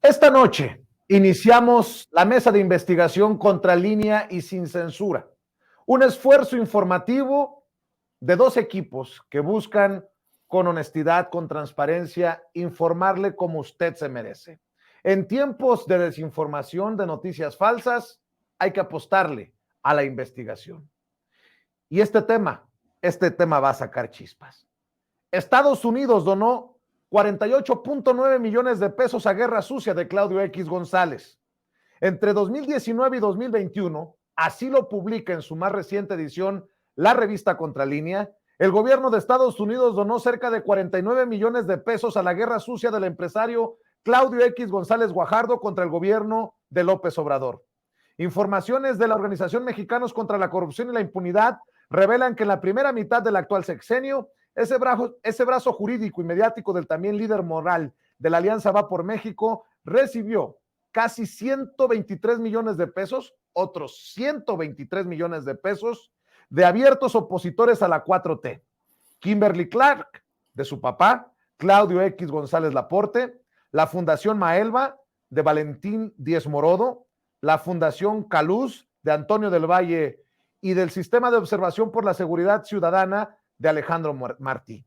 Esta noche iniciamos la mesa de investigación contra línea y sin censura, un esfuerzo informativo de dos equipos que buscan con honestidad, con transparencia, informarle como usted se merece. En tiempos de desinformación, de noticias falsas, hay que apostarle a la investigación. Y este tema va a sacar chispas. Estados Unidos donó 48.9 millones de pesos a Guerra Sucia de Claudio X González. Entre 2019 y 2021, así lo publica en su más reciente edición la revista Contralínea, el gobierno de Estados Unidos donó cerca de 49 millones de pesos a la Guerra Sucia del empresario Claudio X González Guajardo contra el gobierno de López Obrador. Informaciones de la Organización Mexicanos contra la Corrupción y la Impunidad revelan que en la primera mitad del actual sexenio, ese brazo jurídico y mediático del también líder moral de la Alianza Va por México recibió casi 123 millones de pesos, otros 123 millones de pesos de abiertos opositores a la 4T. Kimberly Clark, de su papá, Claudio X González Laporte, la Fundación Maelba, de Valentín Díez Morodo, la Fundación Caluz, de Antonio del Valle, y del Sistema de Observación por la Seguridad Ciudadana, de Alejandro Martí.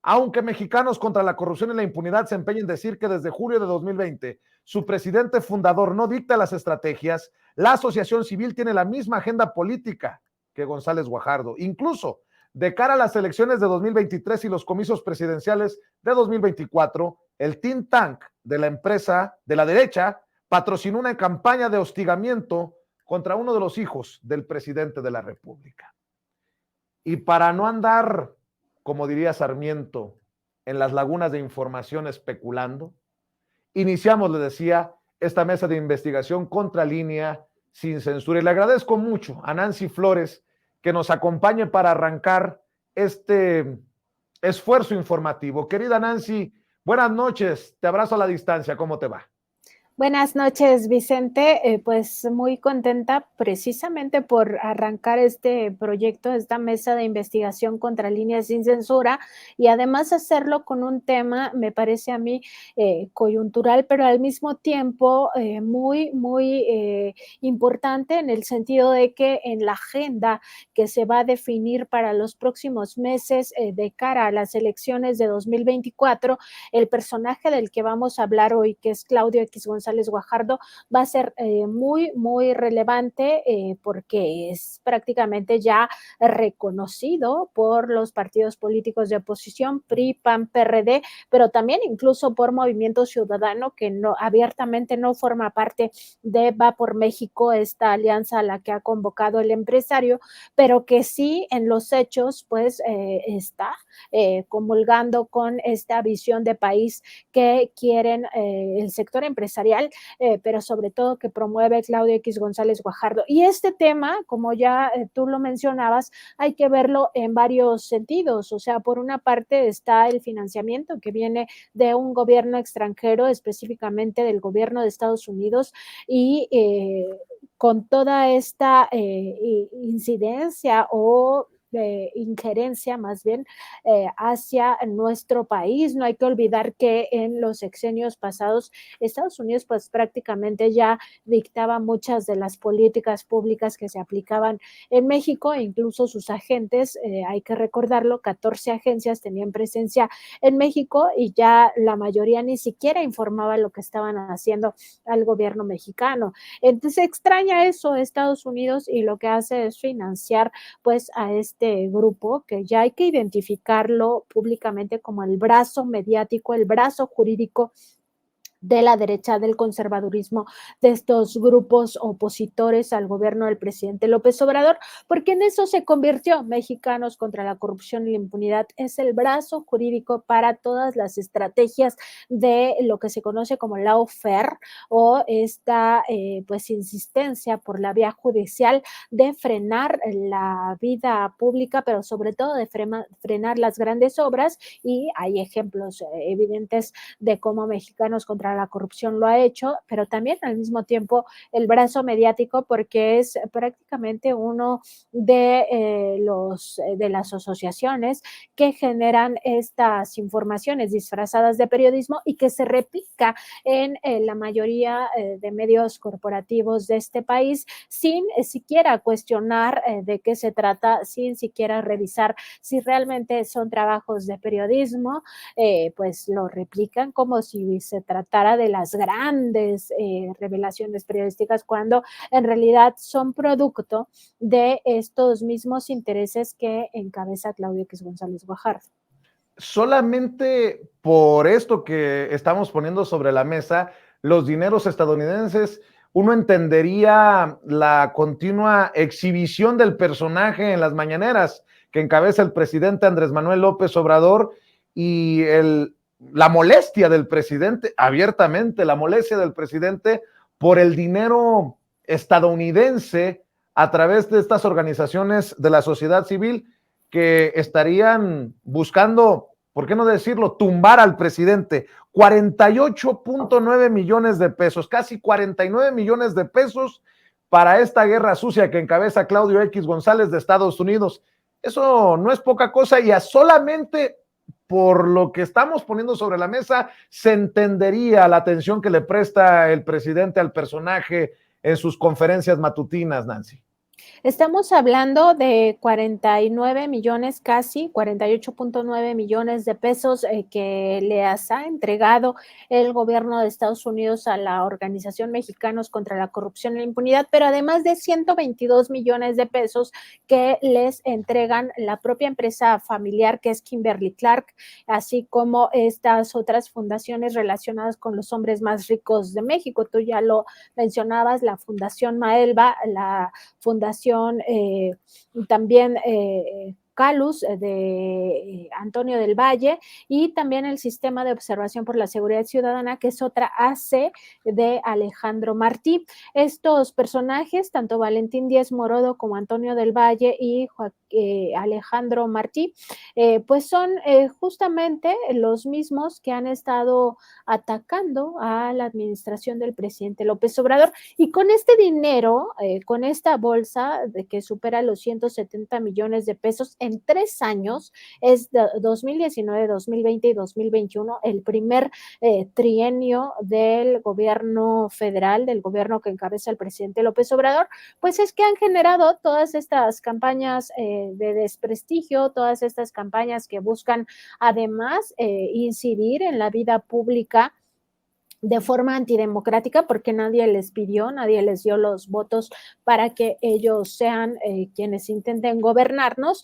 Aunque Mexicanos contra la Corrupción y la Impunidad se empeña en decir que desde julio de 2020 su presidente fundador no dicta las estrategias, la asociación civil tiene la misma agenda política que González Guajardo. Incluso de cara a las elecciones de 2023 y los comicios presidenciales de 2024, el think tank de la empresa de la derecha patrocinó una campaña de hostigamiento contra uno de los hijos del presidente de la República. Y para no andar, como diría Sarmiento, en las lagunas de información especulando, iniciamos, le decía, esta mesa de investigación contra línea sin censura. Y le agradezco mucho a Nancy Flores que nos acompañe para arrancar este esfuerzo informativo. Querida Nancy, buenas noches, te abrazo a la distancia, ¿cómo te va? Buenas noches, Vicente. Pues muy contenta precisamente por arrancar este proyecto, esta mesa de investigación contra líneas sin censura, y además hacerlo con un tema, me parece a mí, coyuntural, pero al mismo tiempo muy importante, en el sentido de que en la agenda que se va a definir para los próximos meses de cara a las elecciones de 2024, el personaje del que vamos a hablar hoy, que es Claudio X González Guajardo, va a ser muy relevante porque es prácticamente ya reconocido por los partidos políticos de oposición, PRI, PAN, PRD, pero también incluso por Movimiento Ciudadano, que no, abiertamente no forma parte de Va por México, esta alianza a la que ha convocado el empresario, pero que sí en los hechos pues está comulgando con esta visión de país que quieren el sector empresarial, pero sobre todo que promueve Claudio X González Guajardo. Y este tema, como ya tú lo mencionabas, hay que verlo en varios sentidos. O sea, por una parte está el financiamiento que viene de un gobierno extranjero, específicamente del gobierno de Estados Unidos, y con toda esta incidencia o injerencia más bien hacia nuestro país. No hay que olvidar que en los sexenios pasados Estados Unidos pues prácticamente ya dictaba muchas de las políticas públicas que se aplicaban en México, e incluso sus agentes, hay que recordarlo, 14 agencias tenían presencia en México y ya la mayoría ni siquiera informaba lo que estaban haciendo al gobierno mexicano. Entonces extraña eso Estados Unidos, y lo que hace es financiar pues a este grupo que ya hay que identificarlo públicamente como el brazo mediático, el brazo jurídico de la derecha, del conservadurismo, de estos grupos opositores al gobierno del presidente López Obrador, porque en eso se convirtió Mexicanos contra la Corrupción y la Impunidad. Es el brazo jurídico para todas las estrategias de lo que se conoce como lawfare, o esta pues insistencia por la vía judicial de frenar la vida pública, pero sobre todo de frenar las grandes obras, y hay ejemplos evidentes de cómo Mexicanos contra contra la corrupción lo ha hecho, pero también al mismo tiempo el brazo mediático, porque es prácticamente uno de las asociaciones que generan estas informaciones disfrazadas de periodismo y que se replica en la mayoría de medios corporativos de este país sin siquiera cuestionar de qué se trata, sin siquiera revisar si realmente son trabajos de periodismo, pues lo replican como si se tratara de las grandes revelaciones periodísticas, cuando en realidad son producto de estos mismos intereses que encabeza Claudio X González Guajardo. Solamente por esto que estamos poniendo sobre la mesa, los dineros estadounidenses, uno entendería la continua exhibición del personaje en las mañaneras que encabeza el presidente Andrés Manuel López Obrador y la molestia del presidente, abiertamente la molestia del presidente por el dinero estadounidense a través de estas organizaciones de la sociedad civil que estarían buscando, ¿por qué no decirlo?, tumbar al presidente. 48.9 millones de pesos, casi 49 millones de pesos para esta guerra sucia que encabeza Claudio X González de Estados Unidos. Eso no es poca cosa y a solamente por lo que estamos poniendo sobre la mesa se entendería la atención que le presta el presidente al personaje en sus conferencias matutinas, Nancy. Estamos hablando de 49 millones, casi 48.9 millones de pesos que les ha entregado el gobierno de Estados Unidos a la Organización Mexicanos contra la Corrupción y la Impunidad, pero además de 122 millones de pesos que les entregan la propia empresa familiar que es Kimberly Clark, así como estas otras fundaciones relacionadas con los hombres más ricos de México. Tú ya lo mencionabas, la Fundación Maelba, la Fundación también Calus de Antonio del Valle y también el Sistema de Observación por la Seguridad Ciudadana, que es otra AC de Alejandro Martí. Estos personajes, tanto Valentín Díez Morodo como Antonio del Valle y Alejandro Martí, pues son justamente los mismos que han estado atacando a la administración del presidente López Obrador, y con este dinero, con esta bolsa de que supera los 170 millones de pesos en 3 años, es de 2019, 2020 y 2021, el primer trienio del gobierno federal, del gobierno que encabeza el presidente López Obrador, pues es que han generado todas estas campañas de desprestigio, todas estas campañas que buscan además incidir en la vida pública de forma antidemocrática, porque nadie les pidió, nadie les dio los votos para que ellos sean quienes intenten gobernarnos,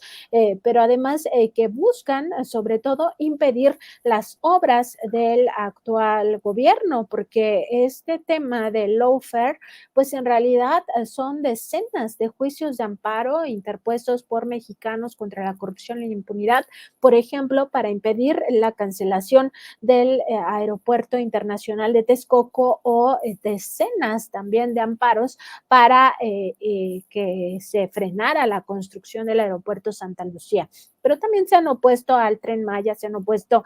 pero además que buscan sobre todo impedir las obras del actual gobierno, porque este tema del lawfare, pues en realidad son decenas de juicios de amparo interpuestos por mexicanos contra la corrupción y la impunidad, por ejemplo, para impedir la cancelación del aeropuerto internacional de Texcoco, o decenas también de amparos para que se frenara la construcción del aeropuerto Santa Lucía. Pero también se han opuesto al Tren Maya, se han opuesto,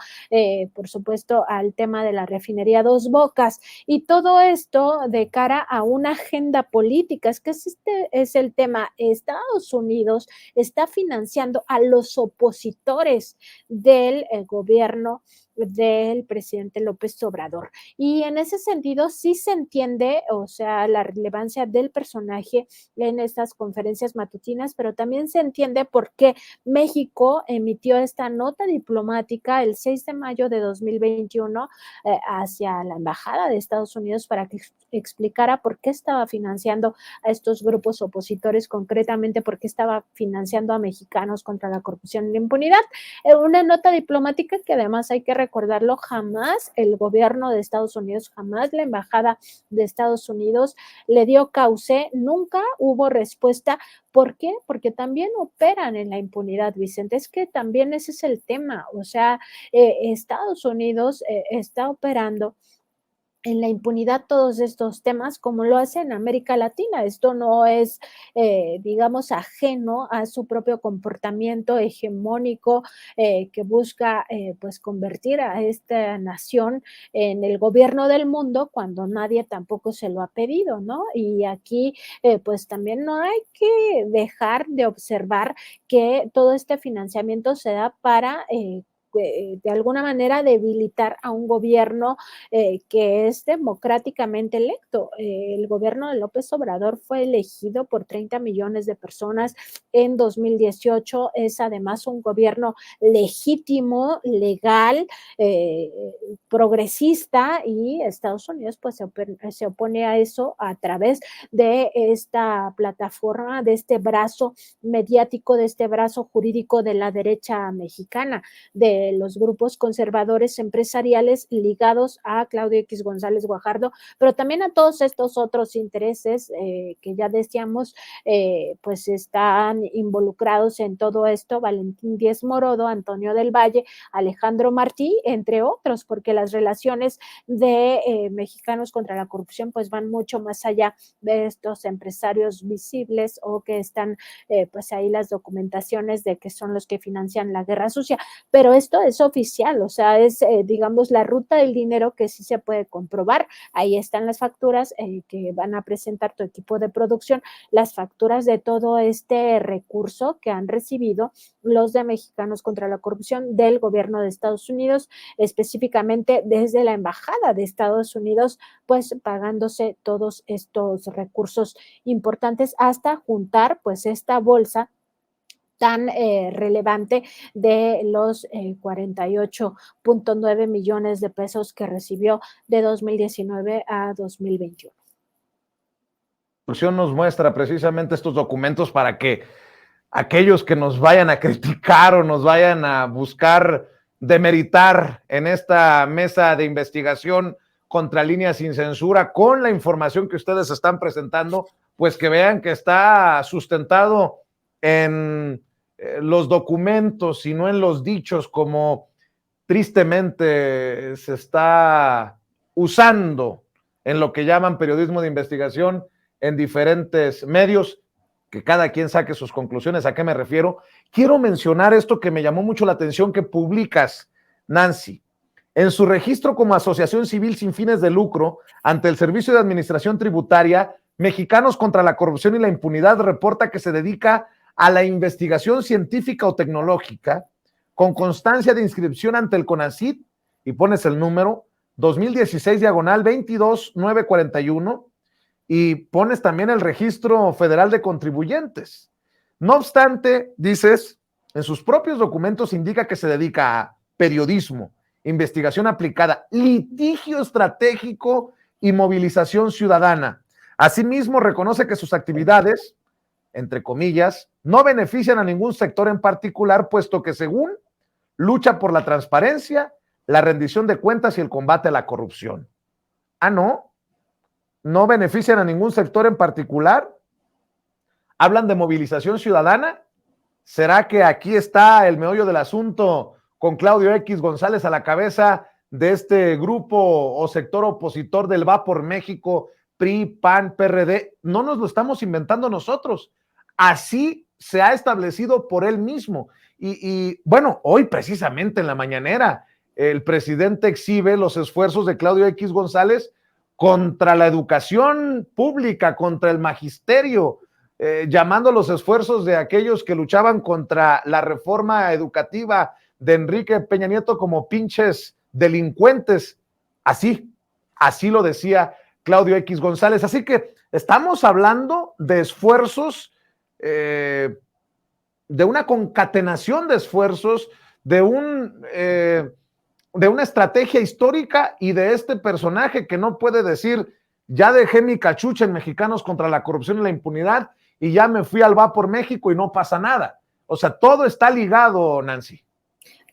por supuesto, al tema de la refinería Dos Bocas, y todo esto de cara a una agenda política. Es que este es el tema. Estados Unidos está financiando a los opositores del gobierno del presidente López Obrador. Y en ese sentido sí se entiende, o sea, la relevancia del personaje en estas conferencias matutinas, pero también se entiende por qué México emitió esta nota diplomática el 6 de mayo de 2021 hacia la Embajada de Estados Unidos para que explicara por qué estaba financiando a estos grupos opositores, concretamente por qué estaba financiando a mexicanos contra la corrupción y la impunidad. Una nota diplomática que además hay que recordarlo, jamás el gobierno de Estados Unidos, jamás la embajada de Estados Unidos le dio cauce, nunca hubo respuesta. ¿Por qué? Porque también operan en la impunidad, Vicente. Es que también ese es el tema. O sea, Estados Unidos está operando en la impunidad todos estos temas, como lo hace en América Latina. Esto no es, digamos, ajeno a su propio comportamiento hegemónico que busca, pues, convertir a esta nación en el gobierno del mundo cuando nadie tampoco se lo ha pedido, ¿no? Y aquí, pues, también no hay que dejar de observar que todo este financiamiento se da para de alguna manera debilitar a un gobierno que es democráticamente electo. El gobierno de López Obrador fue elegido por 30 millones de personas en 2018. Es además un gobierno legítimo, legal, eh, progresista, y Estados Unidos pues se opone a eso a través de esta plataforma, de este brazo mediático, de este brazo jurídico de la derecha mexicana, de los grupos conservadores empresariales ligados a Claudio X González Guajardo, pero también a todos estos otros intereses que ya decíamos, pues están involucrados en todo esto: Valentín Díez Morodo, Antonio del Valle, Alejandro Martí, entre otros, porque las relaciones de Mexicanos contra la Corrupción pues van mucho más allá de estos empresarios visibles o que están pues ahí las documentaciones de que son los que financian la guerra sucia, pero esto es oficial, o sea, es, digamos, la ruta del dinero que sí se puede comprobar. Ahí están las facturas que van a presentar tu equipo de producción, las facturas de todo este recurso que han recibido los de Mexicanos contra la Corrupción del gobierno de Estados Unidos, específicamente desde la Embajada de Estados Unidos, pues pagándose todos estos recursos importantes hasta juntar pues esta bolsa tan relevante de los 48.9 millones de pesos que recibió de 2019 a 2021. Nos muestra precisamente estos documentos para que aquellos que nos vayan a criticar o nos vayan a buscar demeritar en esta mesa de investigación contra Línea Sin Censura, con la información que ustedes están presentando, pues que vean que está sustentado en los documentos y no en los dichos, como tristemente se está usando en lo que llaman periodismo de investigación en diferentes medios, que cada quien saque sus conclusiones. ¿A qué me refiero? Quiero mencionar esto que me llamó mucho la atención que publicas, Nancy. En su registro como asociación civil sin fines de lucro ante el Servicio de Administración Tributaria, Mexicanos contra la Corrupción y la Impunidad reporta que se dedica a la investigación científica o tecnológica con constancia de inscripción ante el CONACYT, y pones el número 2016/22941, y pones también el Registro Federal de Contribuyentes. No obstante, dices, en sus propios documentos indica que se dedica a periodismo, investigación aplicada, litigio estratégico y movilización ciudadana. Asimismo, reconoce que sus actividades, entre comillas, no benefician a ningún sector en particular, puesto que, según, lucha por la transparencia, la rendición de cuentas y el combate a la corrupción. Ah, no benefician a ningún sector en particular. Hablan de movilización ciudadana. ¿Será que aquí está el meollo del asunto, con Claudio X González a la cabeza de este grupo o sector opositor del Va por México, PRI, PAN, PRD? No nos lo estamos inventando nosotros. Así se ha establecido por él mismo. Y bueno, hoy precisamente en la mañanera, el presidente exhibe los esfuerzos de Claudio X González contra la educación pública, contra el magisterio, llamando los esfuerzos de aquellos que luchaban contra la reforma educativa de Enrique Peña Nieto como pinches delincuentes. Así lo decía Claudio X González. Así que estamos hablando de esfuerzos, de una concatenación de esfuerzos, de una estrategia histórica, y de este personaje que no puede decir: ya dejé mi cachucha en Mexicanos contra la Corrupción y la Impunidad y ya me fui al Va por México y no pasa nada. O sea, todo está ligado, Nancy.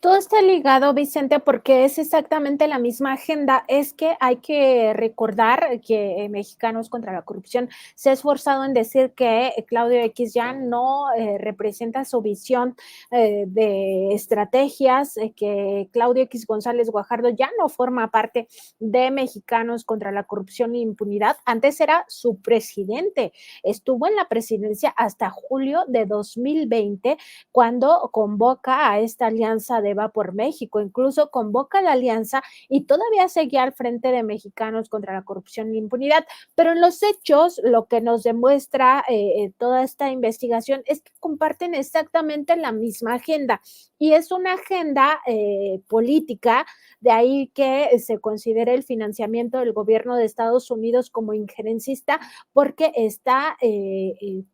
Todo está ligado, Vicente, porque es exactamente la misma agenda. Es que hay que recordar que Mexicanos contra la Corrupción se ha esforzado en decir que Claudio X ya no representa su visión de estrategias, que Claudio X González Guajardo ya no forma parte de Mexicanos contra la Corrupción e Impunidad. Antes era su presidente, estuvo en la presidencia hasta julio de 2020, cuando convoca a esta alianza de Va por México, incluso convoca la alianza y todavía seguía al frente de Mexicanos contra la Corrupción e Impunidad. Pero en los hechos, lo que nos demuestra toda esta investigación es que comparten exactamente la misma agenda, y es una agenda política. De ahí que se considere el financiamiento del gobierno de Estados Unidos como injerencista, porque está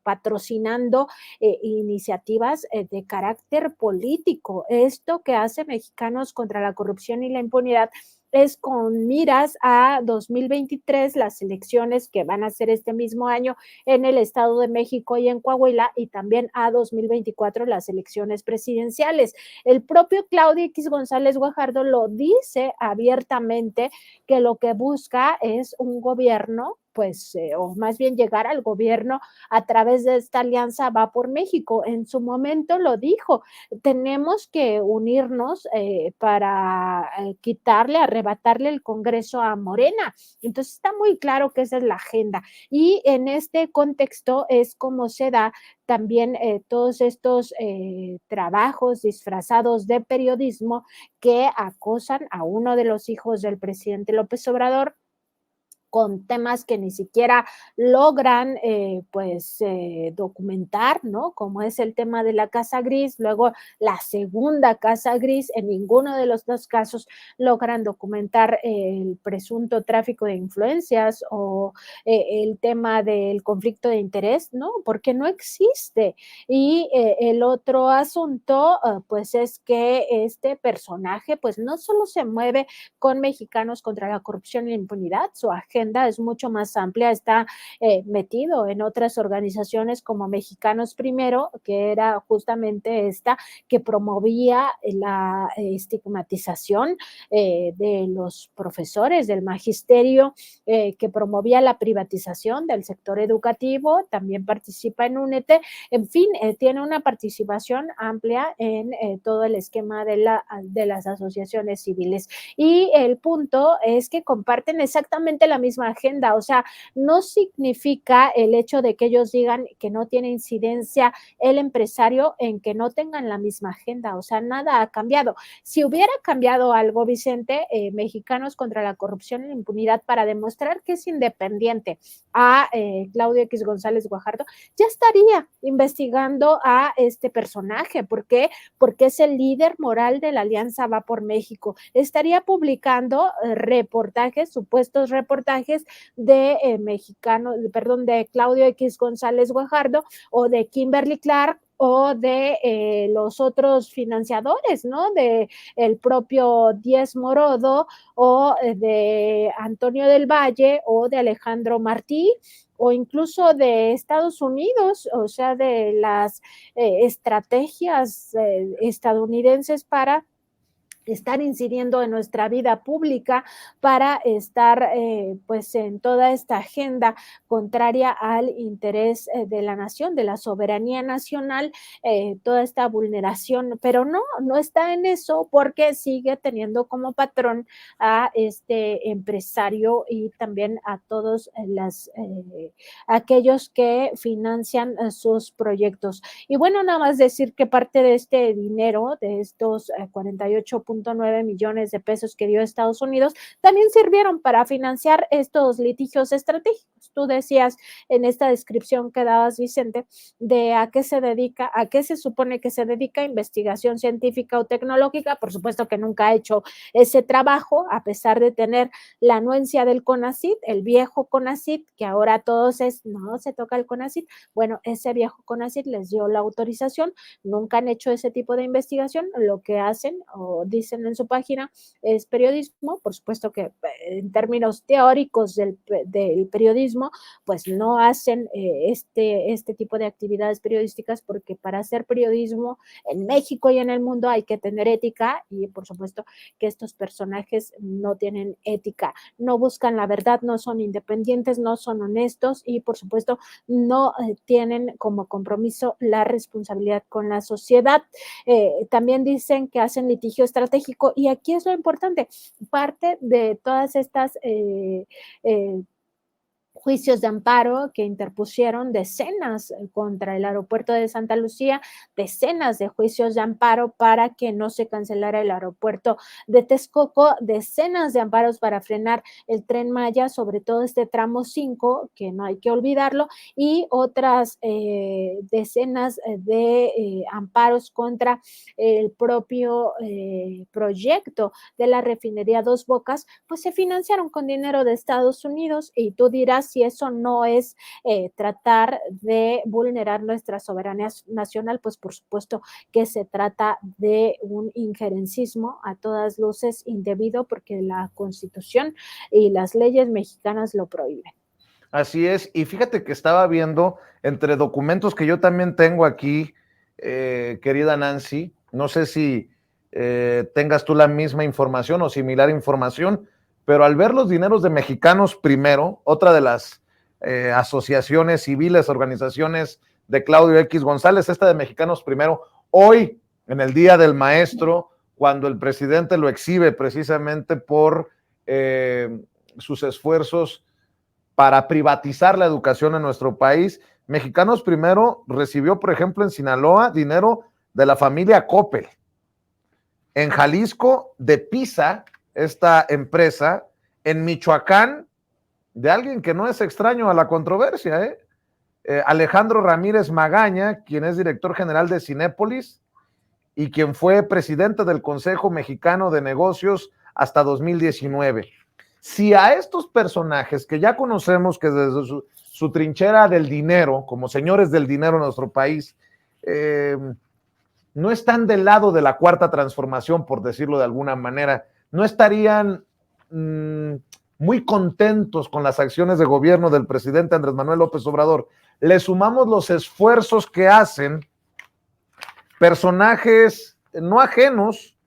patrocinando iniciativas de carácter político. Esto que hace Mexicanos contra la Corrupción y la Impunidad es con miras a 2023, las elecciones que van a ser este mismo año en el Estado de México y en Coahuila, y también a 2024, las elecciones presidenciales. El propio Claudio X González Guajardo lo dice abiertamente, que lo que busca es un gobierno, pues, o más bien llegar al gobierno a través de esta alianza Va por México. En su momento lo dijo, tenemos que unirnos para quitarle, arrebatarle el Congreso a Morena. Entonces está muy claro que esa es la agenda, y en este contexto es como se da también todos estos trabajos disfrazados de periodismo que acosan a uno de los hijos del presidente López Obrador con temas que ni siquiera logran documentar, ¿no? Como es el tema de la Casa Gris, luego la segunda Casa Gris. En ninguno de los dos casos logran documentar el presunto tráfico de influencias o el tema del conflicto de interés, ¿no? Porque no existe. Y el otro asunto, pues es que este personaje, pues no solo se mueve con Mexicanos contra la Corrupción y la Impunidad, su agenda es mucho más amplia, está metido en otras organizaciones como Mexicanos Primero, que era justamente esta que promovía la estigmatización de los profesores, del magisterio, que promovía la privatización del sector educativo, también participa en UNETE, en fin, tiene una participación amplia en todo el esquema de las asociaciones civiles. Y el punto es que comparten exactamente la misma agenda, o sea, no significa el hecho de que ellos digan que no tiene incidencia el empresario en que no tengan la misma agenda, o sea, nada ha cambiado. Si hubiera cambiado algo, Vicente, Mexicanos contra la Corrupción y la Impunidad, para demostrar que es independiente a Claudio X González Guajardo, ya estaría investigando a este personaje. ¿Por qué? Porque es el líder moral de la Alianza Va por México. Estaría publicando reportajes, supuestos reportajes de de Claudio X González Guajardo o de Kimberly Clark o de los otros financiadores, ¿no? De el propio Díez Morodo o de Antonio del Valle o de Alejandro Martí, o incluso de Estados Unidos, o sea, de las estrategias estadounidenses para estar incidiendo en nuestra vida pública, para estar pues en toda esta agenda contraria al interés de la nación, de la soberanía nacional, toda esta vulneración, pero no está en eso, porque sigue teniendo como patrón a este empresario y también a todos aquellos que financian sus proyectos. Y bueno, nada más decir que parte de este dinero, de estos 48.9 millones de pesos que dio Estados Unidos, también sirvieron para financiar estos litigios estratégicos. Tú decías en esta descripción que dabas, Vicente, de a qué se dedica, a qué se supone que se dedica, investigación científica o tecnológica. Por supuesto que nunca ha hecho ese trabajo, a pesar de tener la anuencia del CONACYT, el viejo CONACYT, que ahora todos no se toca el CONACYT. Bueno, ese viejo CONACYT les dio la autorización, nunca han hecho ese tipo de investigación. Lo que hacen o dicen dicen en su página, es periodismo. Por supuesto que en términos teóricos del periodismo, pues no hacen este tipo de actividades periodísticas, porque para hacer periodismo en México y en el mundo hay que tener ética, y por supuesto que estos personajes no tienen ética, no buscan la verdad, no son independientes, no son honestos y por supuesto no tienen como compromiso la responsabilidad con la sociedad. También dicen que hacen litigio estratégico, y aquí es lo importante, parte de todas estas juicios de amparo que interpusieron decenas contra el aeropuerto de Santa Lucía, decenas de juicios de amparo para que no se cancelara el aeropuerto de Texcoco, decenas de amparos para frenar el Tren Maya, sobre todo este tramo 5, que no hay que olvidarlo, y otras decenas de amparos contra el propio proyecto de la refinería Dos Bocas, pues se financiaron con dinero de Estados Unidos, y tú dirás si eso no es tratar de vulnerar nuestra soberanía nacional. Pues por supuesto que se trata de un injerencismo a todas luces indebido, porque la Constitución y las leyes mexicanas lo prohíben. Así es, y fíjate que estaba viendo entre documentos que yo también tengo aquí, querida Nancy, no sé si tengas tú la misma información o similar información, pero al ver los dineros de Mexicanos Primero, otra de las asociaciones civiles, organizaciones de Claudio X González, esta de Mexicanos Primero, hoy en el Día del Maestro, cuando el presidente lo exhibe precisamente por sus esfuerzos para privatizar la educación en nuestro país, Mexicanos Primero recibió, por ejemplo, en Sinaloa, dinero de la familia Coppel. En Jalisco, de PISA, esta empresa. En Michoacán, de alguien que no es extraño a la controversia, Alejandro Ramírez Magaña, quien es director general de Cinépolis y quien fue presidente del Consejo Mexicano de Negocios hasta 2019. Si a estos personajes que ya conocemos que desde su trinchera del dinero, como señores del dinero en nuestro país, no están del lado de la cuarta transformación, por decirlo de alguna manera, no estarían muy contentos con las acciones de gobierno del presidente Andrés Manuel López Obrador, le sumamos los esfuerzos que hacen personajes no ajenos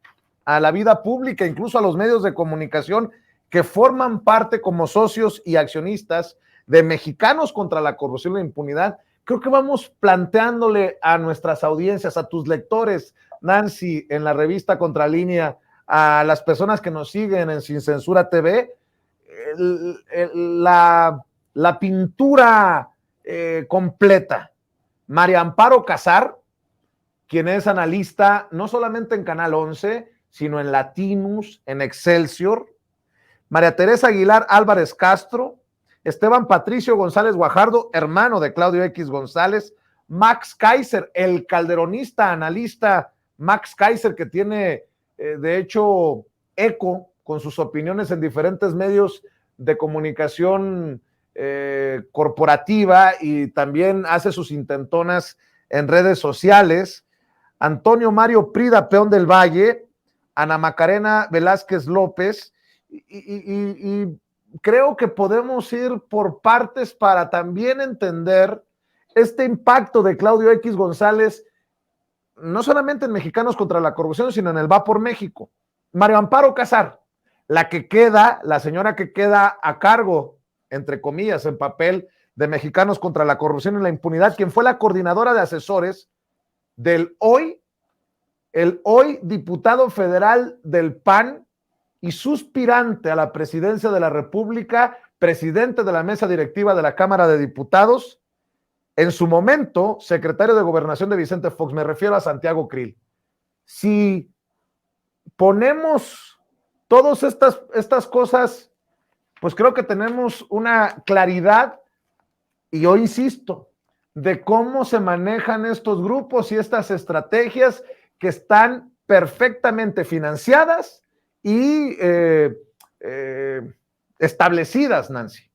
a la vida pública, incluso a los medios de comunicación, que forman parte como socios y accionistas de Mexicanos contra la Corrupción y la Impunidad. Creo que vamos planteándole a nuestras audiencias, a tus lectores, Nancy, en la revista Contralínea, a las personas que nos siguen en Sin Censura TV, la pintura completa. María Amparo Casar, quien es analista no solamente en Canal 11, sino en Latinus, en Excelsior. María Teresa Aguilar Álvarez Castro, Esteban Patricio González Guajardo, hermano de Claudio X González, Max Kaiser, el calderonista, analista Max Kaiser, que tiene de hecho eco con sus opiniones en diferentes medios de comunicación corporativa, y también hace sus intentonas en redes sociales. Antonio Mario Prida Peón del Valle, Ana Macarena Velázquez López, y creo que podemos ir por partes para también entender este impacto de Claudio X González, no solamente en Mexicanos contra la Corrupción, sino en el Va por México. María Amparo Casar, la señora que queda a cargo, entre comillas, en papel de Mexicanos contra la Corrupción y la Impunidad, quien fue la coordinadora de asesores del el hoy diputado federal del PAN y suspirante a la presidencia de la República, presidente de la mesa directiva de la Cámara de Diputados, en su momento secretario de Gobernación de Vicente Fox, me refiero a Santiago Krill. Si ponemos todas estas cosas, pues creo que tenemos una claridad, y yo insisto, de cómo se manejan estos grupos y estas estrategias que están perfectamente financiadas y establecidas, Nancy.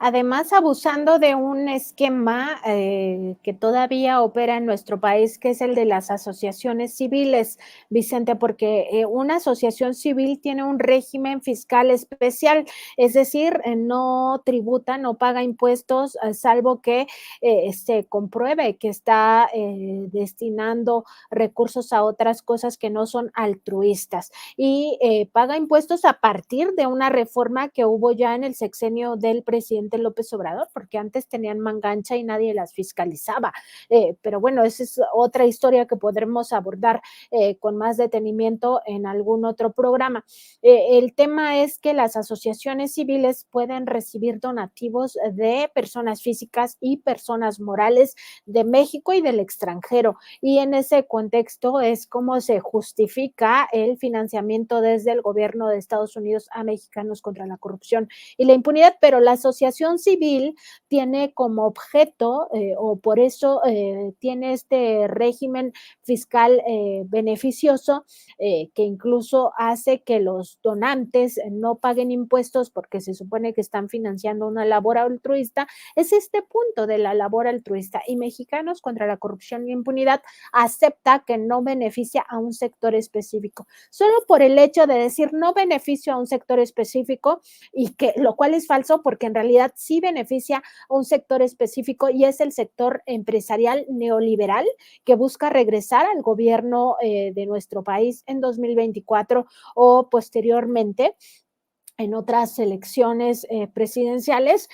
Además, abusando de un esquema que todavía opera en nuestro país, que es el de las asociaciones civiles, Vicente, porque una asociación civil tiene un régimen fiscal especial, es decir, no tributa, no paga impuestos, salvo que se compruebe que está destinando recursos a otras cosas que no son altruistas. Y paga impuestos a partir de una reforma que hubo ya en el sexenio del presidente López Obrador, porque antes tenían mangancha y nadie las fiscalizaba. Pero bueno, esa es otra historia que podremos abordar con más detenimiento en algún otro programa. El tema es que las asociaciones civiles pueden recibir donativos de personas físicas y personas morales de México y del extranjero. Y en ese contexto es como se justifica el financiamiento desde el gobierno de Estados Unidos a mexicanos contra la corrupción y la impunidad, pero la asociación civil tiene como objeto o por eso tiene este régimen fiscal beneficioso que incluso hace que los donantes no paguen impuestos porque se supone que están financiando una labor altruista. Es este punto de la labor altruista y Mexicanos contra la corrupción y impunidad acepta que no beneficia a un sector específico. Solo por el hecho de decir no beneficio a un sector específico y que lo cual es falso porque en realidad sí beneficia a un sector específico y es el sector empresarial neoliberal que busca regresar al gobierno de nuestro país en 2024 o posteriormente en otras elecciones presidenciales,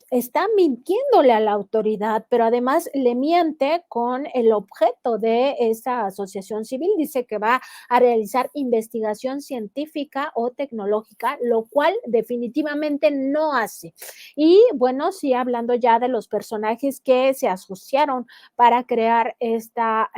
está mintiéndole a la autoridad, pero además le miente con el objeto de esa asociación civil. Dice que va a realizar investigación científica o tecnológica, lo cual definitivamente no hace. Y bueno, sí, hablando ya de los personajes que se asociaron para crear esta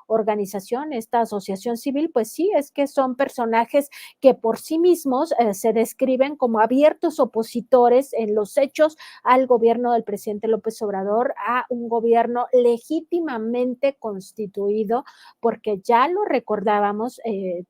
organización, esta asociación civil, pues sí, es que son personajes que por sí mismos se describen como abiertos opositores en los hechos al gobierno del presidente López Obrador, a un gobierno legítimamente constituido, porque ya lo recordábamos,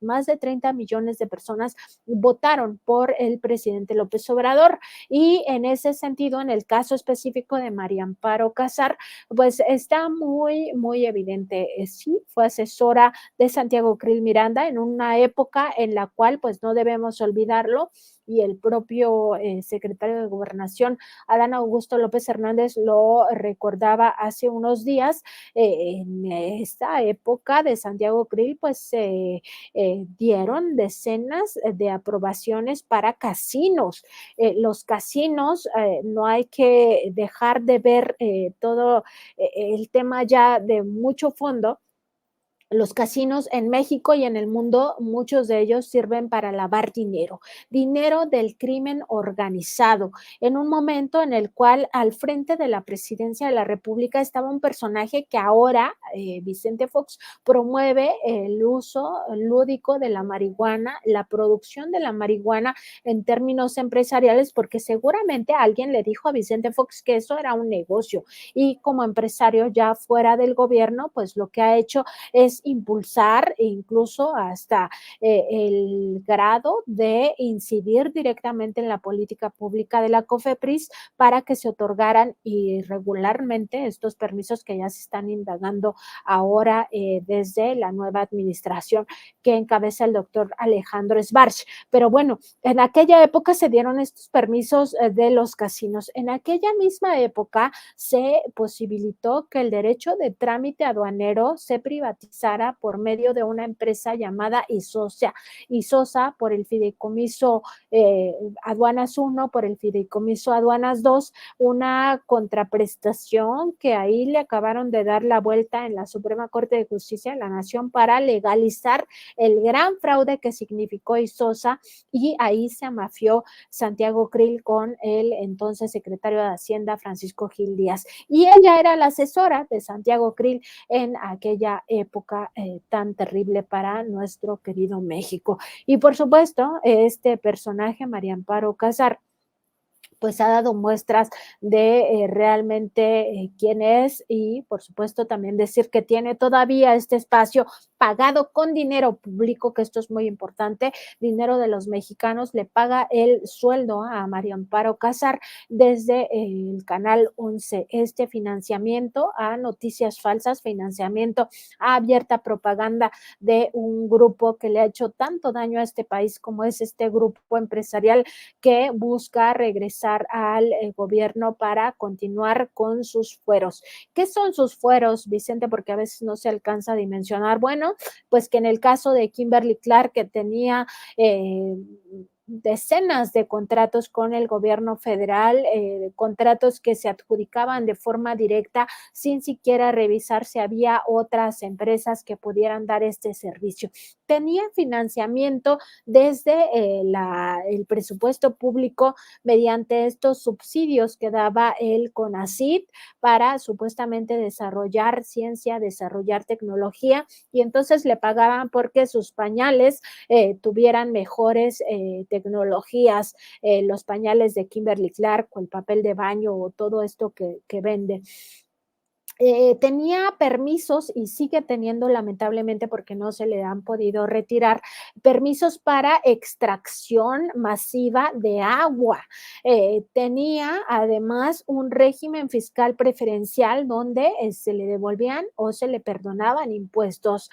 más de 30 millones de personas votaron por el presidente López Obrador y en ese sentido, en el caso específico de María Amparo Casar, pues está muy, muy evidente. Sí, fue asesora de Santiago Krill Miranda en una época en la cual pues no debemos olvidarlo y el propio secretario de Gobernación, Adán Augusto López Hernández, lo recordaba hace unos días. En esta época de Santiago Krill, pues se dieron decenas de aprobaciones para casinos. Los casinos, no hay que dejar de ver todo el tema ya de mucho fondo. Los casinos en México y en el mundo, muchos de ellos sirven para lavar dinero, dinero del crimen organizado, en un momento en el cual al frente de la presidencia de la República estaba un personaje que ahora, Vicente Fox, promueve el uso lúdico de la marihuana, la producción de la marihuana en términos empresariales, porque seguramente alguien le dijo a Vicente Fox que eso era un negocio y como empresario ya fuera del gobierno, pues lo que ha hecho es impulsar e incluso hasta el grado de incidir directamente en la política pública de la COFEPRIS para que se otorgaran irregularmente estos permisos que ya se están indagando ahora desde la nueva administración que encabeza el doctor Alejandro Sbarch. Pero bueno, en aquella época se dieron estos permisos de los casinos. En aquella misma época se posibilitó que el derecho de trámite aduanero se privatizara por medio de una empresa llamada ISOSA por el fideicomiso Aduanas 1, por el fideicomiso Aduanas 2, una contraprestación que ahí le acabaron de dar la vuelta en la Suprema Corte de Justicia de la Nación para legalizar el gran fraude que significó ISOSA y ahí se amafió Santiago Krill con el entonces secretario de Hacienda Francisco Gil Díaz y ella era la asesora de Santiago Krill en aquella época tan terrible para nuestro querido México. Y por supuesto, este personaje, María Amparo Casar, pues ha dado muestras de realmente quién es y por supuesto también decir que tiene todavía este espacio pagado con dinero público, que esto es muy importante, dinero de los mexicanos, le paga el sueldo a María Amparo Casar desde el canal 11. Este financiamiento a noticias falsas, financiamiento a abierta propaganda de un grupo que le ha hecho tanto daño a este país como es este grupo empresarial que busca regresar al gobierno para continuar con sus fueros. ¿Qué son sus fueros, Vicente? Porque a veces no se alcanza a dimensionar. Bueno, pues que en el caso de Kimberly Clark, que tenía decenas de contratos con el gobierno federal, contratos que se adjudicaban de forma directa sin siquiera revisar si había otras empresas que pudieran dar este servicio. Tenía financiamiento desde el presupuesto público mediante estos subsidios que daba el CONACYT para supuestamente desarrollar ciencia, desarrollar tecnología, y entonces le pagaban porque sus pañales tuvieran mejores tecnologías, los pañales de Kimberly Clark o el papel de baño o todo esto que vende. Tenía permisos y sigue teniendo lamentablemente porque no se le han podido retirar permisos para extracción masiva de agua. Tenía además un régimen fiscal preferencial donde se le devolvían o se le perdonaban impuestos.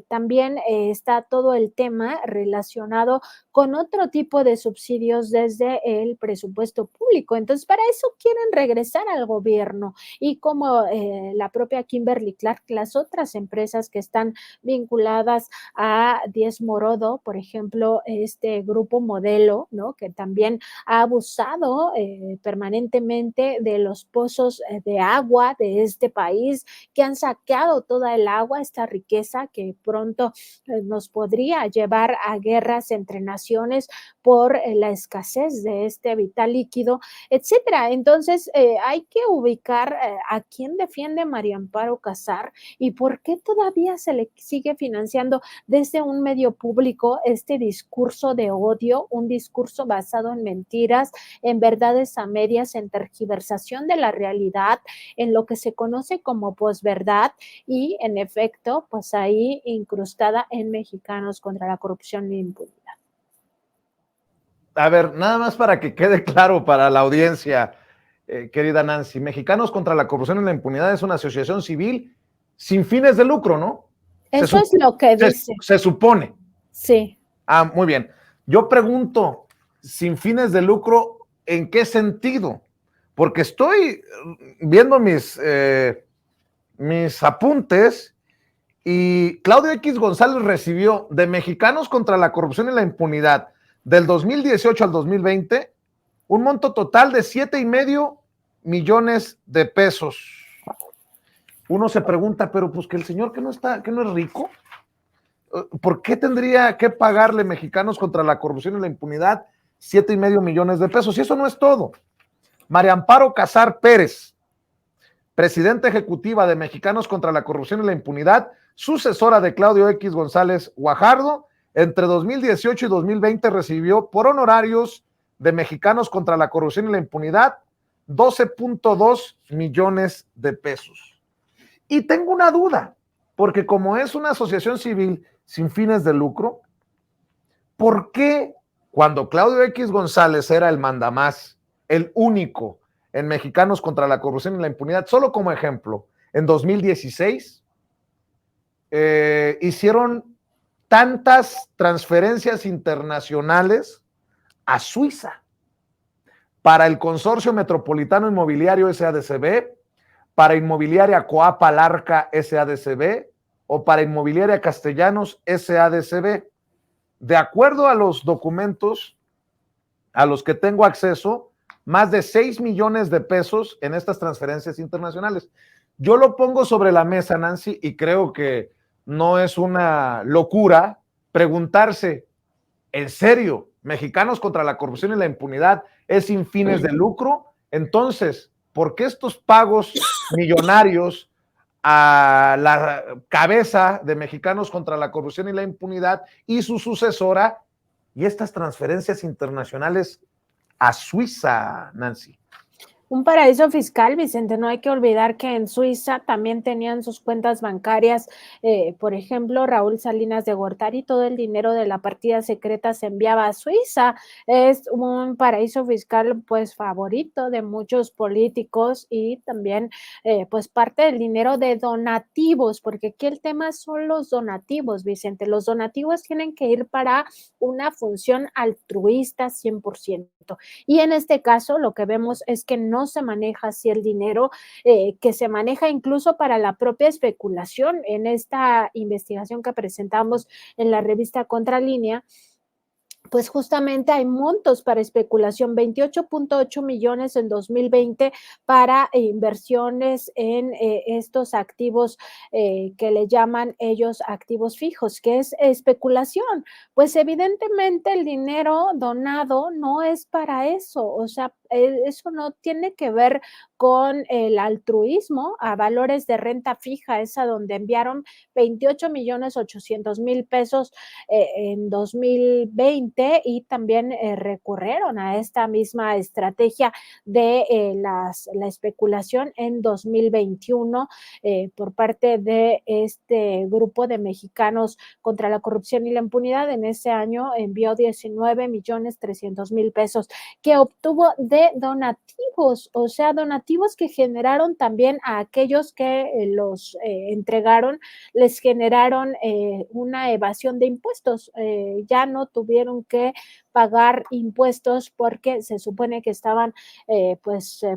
También está todo el tema relacionado con otro tipo de subsidios desde el presupuesto público. Entonces, para eso quieren regresar al gobierno y como la propia Kimberly Clark, las otras empresas que están vinculadas a Diez Morodo, por ejemplo, este grupo Modelo, ¿no? Que también ha abusado permanentemente de los pozos de agua de este país, que han saqueado toda el agua, esta riqueza que pronto nos podría llevar a guerras entre naciones por la escasez de este vital líquido, etcétera. Entonces, hay que ubicar a quién defiende María Amparo Casar y por qué todavía se le sigue financiando desde un medio público este discurso de odio, un discurso basado en mentiras, en verdades a medias, en tergiversación de la realidad, en lo que se conoce como posverdad y, en efecto, pues ahí incrustada en Mexicanos contra la Corrupción y la Impunidad. A ver, nada más para que quede claro para la audiencia, querida Nancy, Mexicanos contra la Corrupción y la Impunidad es una asociación civil sin fines de lucro, ¿no? Eso es lo que dice. Se supone. Sí. Ah, muy bien. Yo pregunto, sin fines de lucro, ¿en qué sentido? Porque estoy viendo mis apuntes y Claudio X González recibió de Mexicanos contra la Corrupción y la Impunidad del 2018 al 2020 un monto total de 7.5 millones de pesos. Uno se pregunta, pero pues que el señor que no es rico, ¿por qué tendría que pagarle Mexicanos contra la Corrupción y la Impunidad 7.5 millones de pesos? Y eso no es todo. María Amparo Casar Pérez, presidenta ejecutiva de Mexicanos contra la Corrupción y la Impunidad, sucesora de Claudio X González Guajardo, entre 2018 y 2020 recibió por honorarios de Mexicanos contra la Corrupción y la Impunidad 12.2 millones de pesos. Y tengo una duda, porque como es una asociación civil sin fines de lucro, ¿por qué cuando Claudio X González era el mandamás, el único en Mexicanos contra la Corrupción y la Impunidad, solo como ejemplo, en 2016 hicieron tantas transferencias internacionales a Suiza para el Consorcio Metropolitano Inmobiliario SADCB, para Inmobiliaria Coapa Larca SADCB o para Inmobiliaria Castellanos SADCB? De acuerdo a los documentos a los que tengo acceso, más de 6 millones de pesos en estas transferencias internacionales. Yo lo pongo sobre la mesa, Nancy, y creo que no es una locura preguntarse, ¿en serio, Mexicanos contra la Corrupción y la Impunidad es sin fines de lucro? Entonces, ¿por qué estos pagos millonarios a la cabeza de Mexicanos contra la Corrupción y la Impunidad y su sucesora y estas transferencias internacionales a Suiza, Nancy. Un paraíso fiscal, Vicente, no hay que olvidar que en Suiza también tenían sus cuentas bancarias, por ejemplo, Raúl Salinas de Gortari, todo el dinero de la partida secreta se enviaba a Suiza. Es un paraíso fiscal pues favorito de muchos políticos y también pues parte del dinero de donativos, porque aquí el tema son los donativos, Vicente. Los donativos tienen que ir para una función altruista 100%. Y en este caso lo que vemos es que no se maneja así el dinero, que se maneja incluso para la propia especulación. En esta investigación que presentamos en la revista Contralínea, pues justamente hay montos para especulación, 28.8 millones en 2020 para inversiones en estos activos que le llaman ellos activos fijos, que es especulación. Pues evidentemente el dinero donado no es para eso, o sea, eso no tiene que ver con el altruismo a valores de renta fija, es a donde enviaron 28.800.000 pesos en 2020 y también recurrieron a esta misma estrategia de la especulación en 2021 por parte de este grupo de mexicanos contra la corrupción y la impunidad. En ese año envió 19.300.000 pesos que obtuvo de donativos, o sea, donativos que generaron también a aquellos que los entregaron, les generaron una evasión de impuestos. Ya no tuvieron que pagar impuestos porque se supone que estaban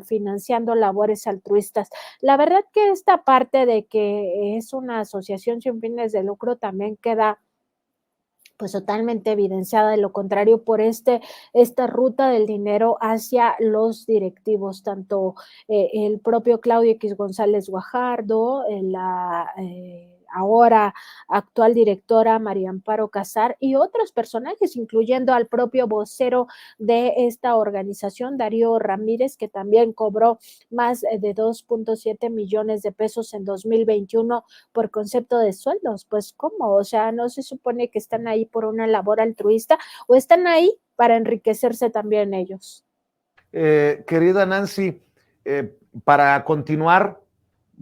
financiando labores altruistas. La verdad que esta parte de que es una asociación sin fines de lucro también queda pues totalmente evidenciada, de lo contrario por esta ruta del dinero hacia los directivos, tanto el propio Claudio X González Guajardo, la ahora actual directora María Amparo Casar y otros personajes, incluyendo al propio vocero de esta organización, Darío Ramírez, que también cobró más de 2.7 millones de pesos en 2021 por concepto de sueldos. Pues, ¿cómo? O sea, ¿no se supone que están ahí por una labor altruista o están ahí para enriquecerse también ellos? Querida Nancy, para continuar,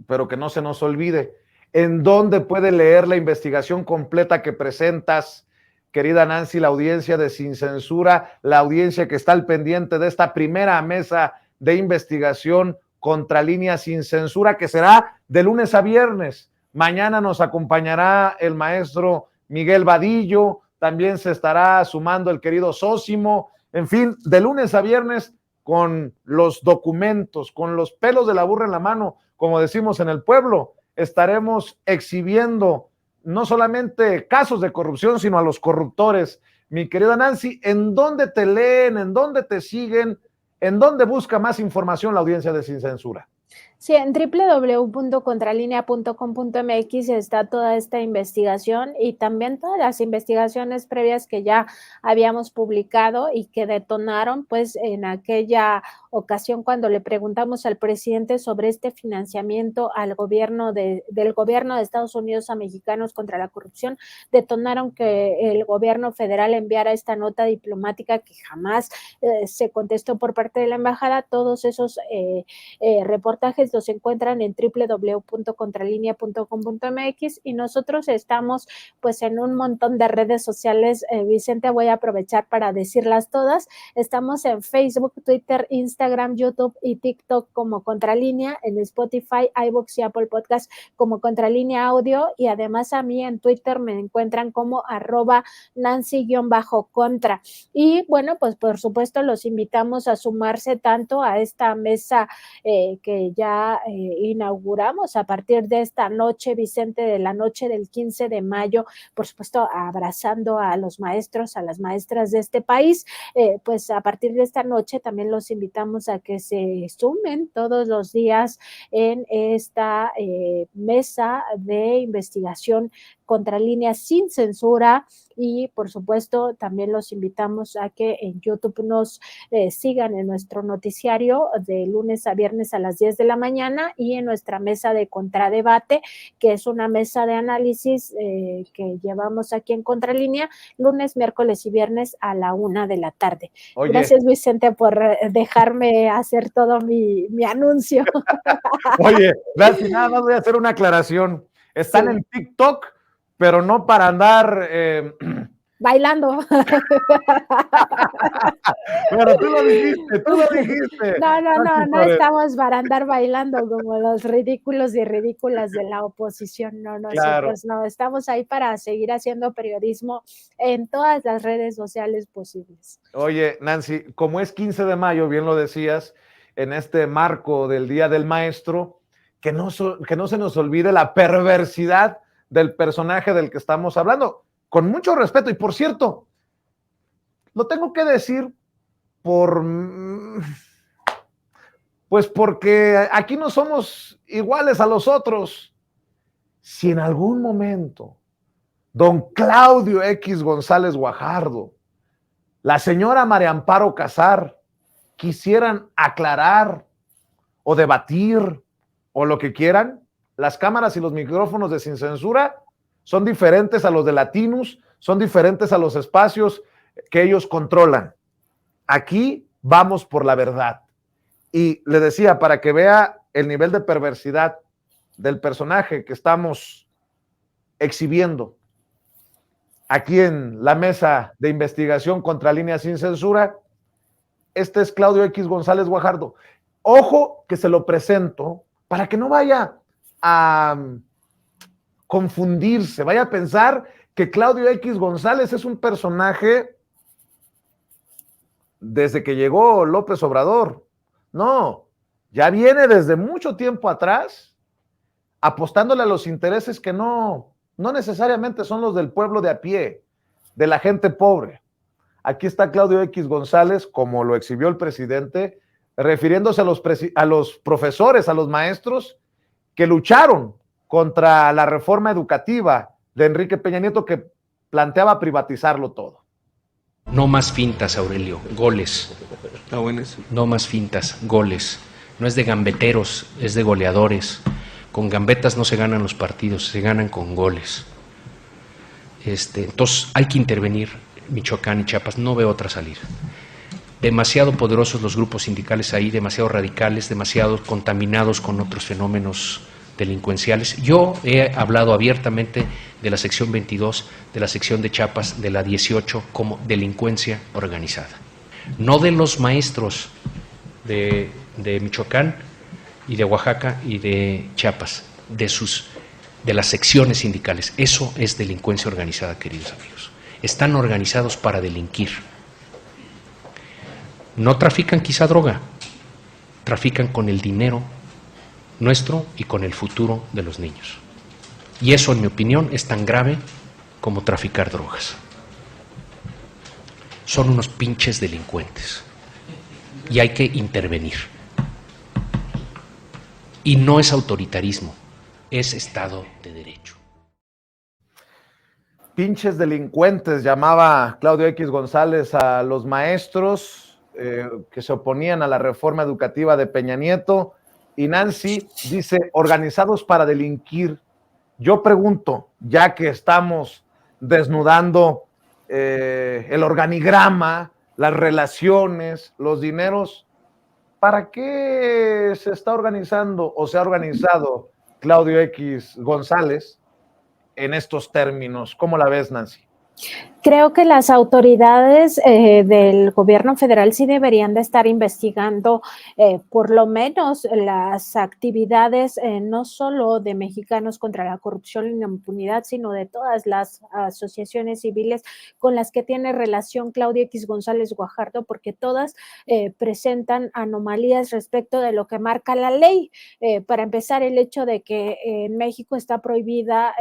pero que no se nos olvide, ¿en dónde puede leer la investigación completa que presentas, querida Nancy, la audiencia de Sin Censura, la audiencia que está al pendiente de esta primera mesa de investigación contra Línea Sin Censura, que será de lunes a viernes? Mañana nos acompañará el maestro Miguel Vadillo, también se estará sumando el querido Sósimo, en fin, de lunes a viernes con los documentos, con los pelos de la burra en la mano, como decimos en el pueblo, estaremos exhibiendo no solamente casos de corrupción, sino a los corruptores. Mi querida Nancy, ¿en dónde te leen? ¿En dónde te siguen? ¿En dónde busca más información la audiencia de Sin Censura? Sí, en www.contralinea.com.mx está toda esta investigación y también todas las investigaciones previas que ya habíamos publicado y que detonaron pues en aquella ocasión cuando le preguntamos al presidente sobre este financiamiento al gobierno del gobierno de Estados Unidos a mexicanos contra la corrupción, detonaron que el gobierno federal enviara esta nota diplomática que jamás se contestó por parte de la embajada. Todos esos reportajes los encuentran en www.contralinea.com.mx y nosotros estamos pues en un montón de redes sociales. Vicente, voy a aprovechar para decirlas todas. Estamos en Facebook, Twitter, Instagram, YouTube y TikTok como Contralínea, en Spotify, iVoox y Apple Podcast como Contralínea Audio, y además a mí en Twitter me encuentran como @Nancy_contra. Y bueno, pues por supuesto los invitamos a sumarse tanto a esta mesa que ya inauguramos a partir de esta noche, Vicente, de la noche del 15 de mayo, por supuesto, abrazando a los maestros, a las maestras de este país. Pues a partir de esta noche también los invitamos a que se sumen todos los días en esta mesa de investigación Contralínea Sin Censura. Y por supuesto también los invitamos a que en YouTube nos sigan en nuestro noticiario de lunes a viernes a las 10 de la mañana y en nuestra mesa de contradebate, que es una mesa de análisis que llevamos aquí en Contralínea lunes, miércoles y viernes a la 1 de la tarde. Oye, gracias, Vicente, por dejarme hacer todo mi anuncio. Oye, Nancy, nada más voy a hacer una aclaración. Están en TikTok, pero no para andar bailando. Pero tú lo dijiste. No estamos para andar bailando como los ridículos y ridículas de la oposición. No, nosotros no, estamos ahí para seguir haciendo periodismo en todas las redes sociales posibles. Oye, Nancy, como es 15 de mayo, bien lo decías, en este marco del Día del Maestro, que no se nos olvide la perversidad del personaje del que estamos hablando, con mucho respeto. Y por cierto, lo tengo que decir pues porque aquí no somos iguales a los otros. Si en algún momento don Claudio X González Guajardo, la señora María Amparo Casar quisieran aclarar o debatir o lo que quieran, las cámaras y los micrófonos de Sin Censura son diferentes a los de Latinus, son diferentes a los espacios que ellos controlan. Aquí vamos por la verdad. Y le decía, para que vea el nivel de perversidad del personaje que estamos exhibiendo aquí en la mesa de investigación Contralínea Sin Censura, este es Claudio X González Guajardo. Ojo que se lo presento para que no vaya a confundirse, vaya a pensar que Claudio X González es un personaje desde que llegó López Obrador. No, ya viene desde mucho tiempo atrás apostándole a los intereses que no necesariamente son los del pueblo de a pie, de la gente pobre. Aquí está Claudio X González, como lo exhibió el presidente, refiriéndose a los profesores, a los maestros que lucharon contra la reforma educativa de Enrique Peña Nieto, que planteaba privatizarlo todo. No más fintas, Aurelio, goles. Está bueno eso. No más fintas, goles. No es de gambeteros, es de goleadores. Con gambetas no se ganan los partidos, se ganan con goles. Entonces hay que intervenir Michoacán y Chiapas, no veo otra salida. Demasiado poderosos los grupos sindicales ahí, demasiado radicales, demasiado contaminados con otros fenómenos delincuenciales. Yo he hablado abiertamente de la sección 22, de la sección de Chiapas, de la 18 como delincuencia organizada. No de los maestros de Michoacán y de Oaxaca y de Chiapas, de las secciones sindicales. Eso es delincuencia organizada, queridos amigos. Están organizados para delinquir. No trafican quizá droga, trafican con el dinero nuestro y con el futuro de los niños. Y eso, en mi opinión, es tan grave como traficar drogas. Son unos pinches delincuentes y hay que intervenir. Y no es autoritarismo, es Estado de Derecho. Pinches delincuentes, llamaba Claudio X González a los maestros que se oponían a la reforma educativa de Peña Nieto. Y Nancy dice, organizados para delinquir. Yo pregunto, ya que estamos desnudando el organigrama, las relaciones, los dineros, ¿para qué se está organizando o se ha organizado Claudio X González en estos términos? ¿Cómo la ves, Nancy? Creo que las autoridades del gobierno federal sí deberían de estar investigando por lo menos las actividades no solo de Mexicanos contra la Corrupción y la Impunidad, sino de todas las asociaciones civiles con las que tiene relación Claudio X González Guajardo, porque todas presentan anomalías respecto de lo que marca la ley. Para empezar, el hecho de que en México está prohibida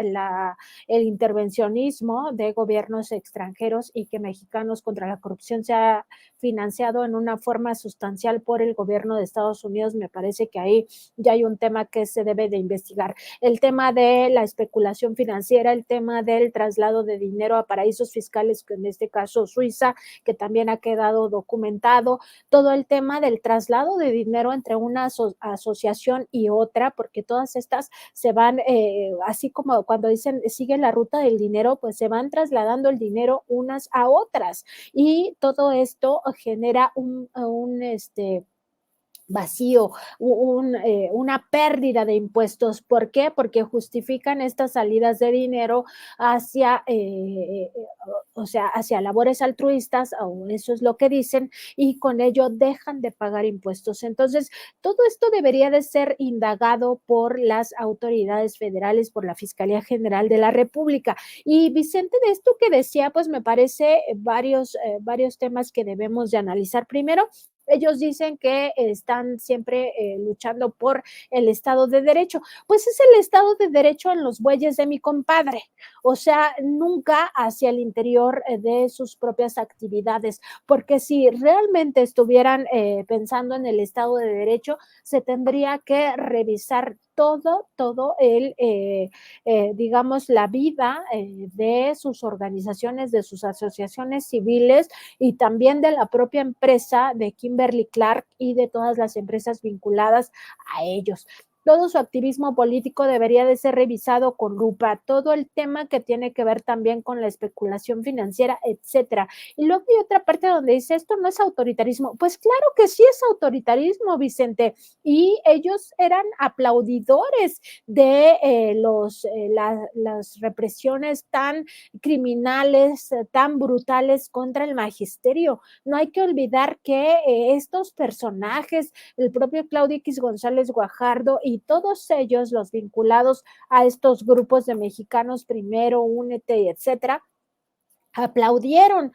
el intervencionismo de gobierno gobiernos extranjeros y que Mexicanos contra la Corrupción se ha financiado en una forma sustancial por el gobierno de Estados Unidos. Me parece que ahí ya hay un tema que se debe de investigar. El tema de la especulación financiera, el tema del traslado de dinero a paraísos fiscales, que en este caso Suiza, que también ha quedado documentado, todo el tema del traslado de dinero entre una asociación y otra, porque todas estas se van, así como cuando dicen sigue la ruta del dinero, pues se van trasladando el dinero unas a otras, y todo esto genera un vacío, una pérdida de impuestos. ¿Por qué? Porque justifican estas salidas de dinero hacia, o sea, hacia labores altruistas, o eso es lo que dicen, y con ello dejan de pagar impuestos. Entonces, todo esto debería de ser indagado por las autoridades federales, por la Fiscalía General de la República. Y Vicente, de esto que decía, pues me parece varios temas que debemos de analizar. Primero, ellos dicen que están siempre luchando por el Estado de Derecho. Pues es el Estado de Derecho en los bueyes de mi compadre, o sea, nunca hacia el interior de sus propias actividades, porque si realmente estuvieran pensando en el Estado de Derecho, se tendría que revisar todo digamos, la vida de sus organizaciones, de sus asociaciones civiles, y también de la propia empresa de Kimberly Clark y de todas las empresas vinculadas a ellos. Todo su activismo político debería de ser revisado con lupa, todo el tema que tiene que ver también con la especulación financiera, etcétera. Y luego hay otra parte donde dice, esto no es autoritarismo. Pues claro que sí es autoritarismo, Vicente, y ellos eran aplaudidores de las represiones tan criminales, tan brutales contra el magisterio. No hay que olvidar que estos personajes, el propio Claudio X González Guajardo y todos ellos, los vinculados a estos grupos de Mexicanos Primero, Únete, etcétera, aplaudieron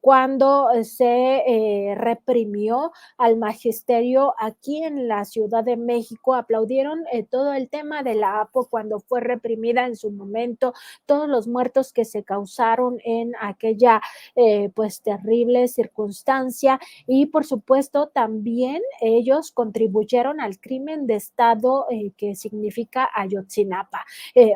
cuando se reprimió al magisterio aquí en la Ciudad de México, aplaudieron todo el tema de la APO cuando fue reprimida en su momento, todos los muertos que se causaron en aquella pues terrible circunstancia, y por supuesto también ellos contribuyeron al crimen de Estado que significa Ayotzinapa.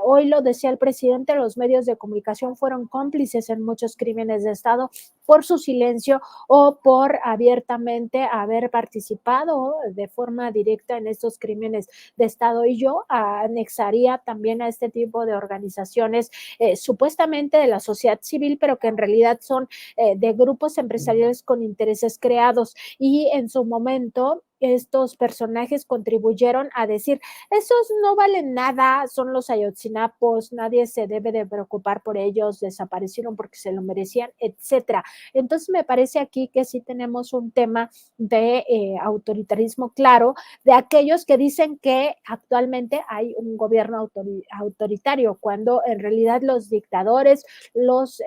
Hoy lo decía el presidente, los medios de comunicación fueron cómplices en muchos crímenes de Estado por su silencio o por abiertamente haber participado de forma directa en estos crímenes de Estado. Y yo anexaría también a este tipo de organizaciones supuestamente de la sociedad civil, pero que en realidad son de grupos empresariales con intereses creados, y en su momento estos personajes contribuyeron a decir, esos no valen nada, son los ayotzinapos, nadie se debe de preocupar por ellos, desaparecieron porque se lo merecían, etcétera. Entonces me parece aquí que sí tenemos un tema de autoritarismo claro, de aquellos que dicen que actualmente hay un gobierno autoritario, cuando en realidad los dictadores, los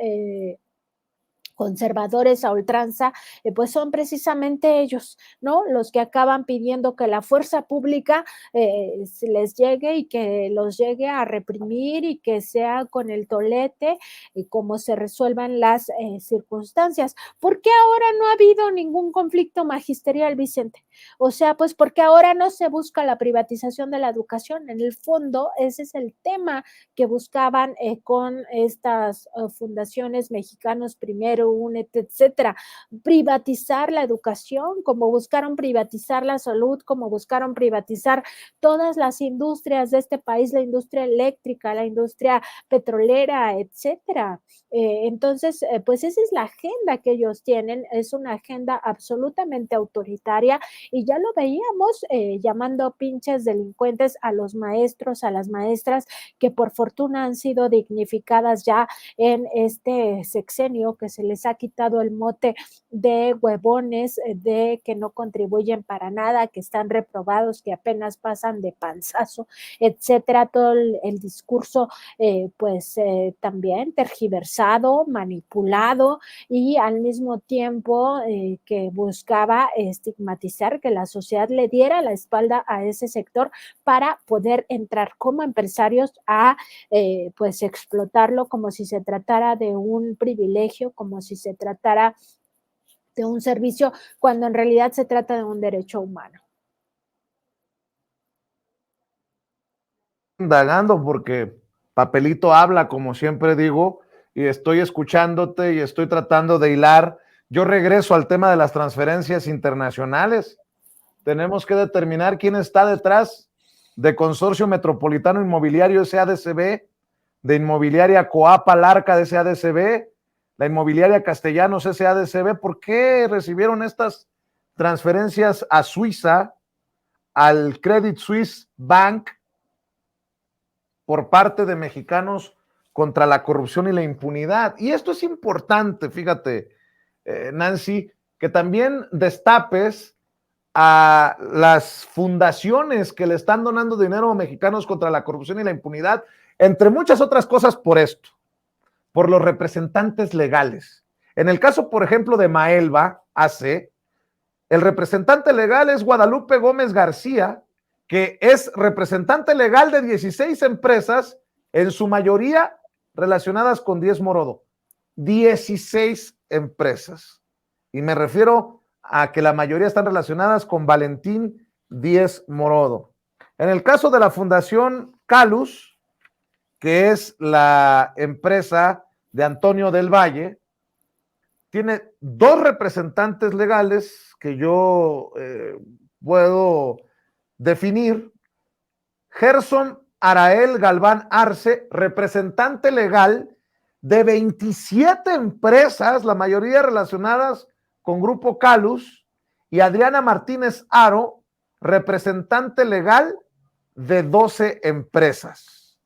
conservadores a ultranza, pues son precisamente ellos, ¿no? Los que acaban pidiendo que la fuerza pública les llegue y que los llegue a reprimir y que sea con el tolete y cómo se resuelvan las circunstancias. ¿Por qué ahora no ha habido ningún conflicto magisterial, Vicente? O sea, pues porque ahora no se busca la privatización de la educación. En el fondo, ese es el tema que buscaban con estas fundaciones Mexicanos Primero, Únete, etcétera, privatizar la educación, como buscaron privatizar la salud, como buscaron privatizar todas las industrias de este país, la industria eléctrica, la industria petrolera, etcétera. Entonces, pues esa es la agenda que ellos tienen, es una agenda absolutamente autoritaria, y ya lo veíamos llamando pinches delincuentes a los maestros, a las maestras, que por fortuna han sido dignificadas ya en este sexenio, que se les ha quitado el mote de huevones, de que no contribuyen para nada, que están reprobados, que apenas pasan de panzazo, etcétera. Todo el discurso pues también tergiversado, manipulado, y al mismo tiempo que buscaba estigmatizar hacer que la sociedad le diera la espalda a ese sector para poder entrar como empresarios a pues explotarlo como si se tratara de un privilegio, como si se tratara de un servicio, cuando en realidad se trata de un derecho humano. Indagando porque papelito habla, como siempre digo, y estoy escuchándote y estoy tratando de hilar. Yo regreso al tema de las transferencias internacionales. Tenemos que determinar quién está detrás de Consorcio Metropolitano Inmobiliario SADCB, de Inmobiliaria Coapa Larca de SADCB, la Inmobiliaria Castellanos SADCB. ¿Por qué recibieron estas transferencias a Suiza, al Credit Suisse Bank, por parte de Mexicanos contra la corrupción y la impunidad? Y esto es importante, fíjate, Nancy, que también destapes a las fundaciones que le están donando dinero a Mexicanos contra la corrupción y la impunidad, entre muchas otras cosas, por esto, por los representantes legales. En el caso, por ejemplo, de Maelba AC, el representante legal es Guadalupe Gómez García, que es representante legal de 16 empresas, en su mayoría relacionadas con Díez Morodo. 16 empresas. Y me refiero a que la mayoría están relacionadas con Valentín Díez Morodo. En el caso de la Fundación Calus, que es la empresa de Antonio del Valle, tiene 2 representantes legales que yo puedo definir. Gerson Arael Galván Arce, representante legal de 27 empresas, la mayoría relacionadas con Grupo Calus, y Adriana Martínez Aro, representante legal de 12 empresas.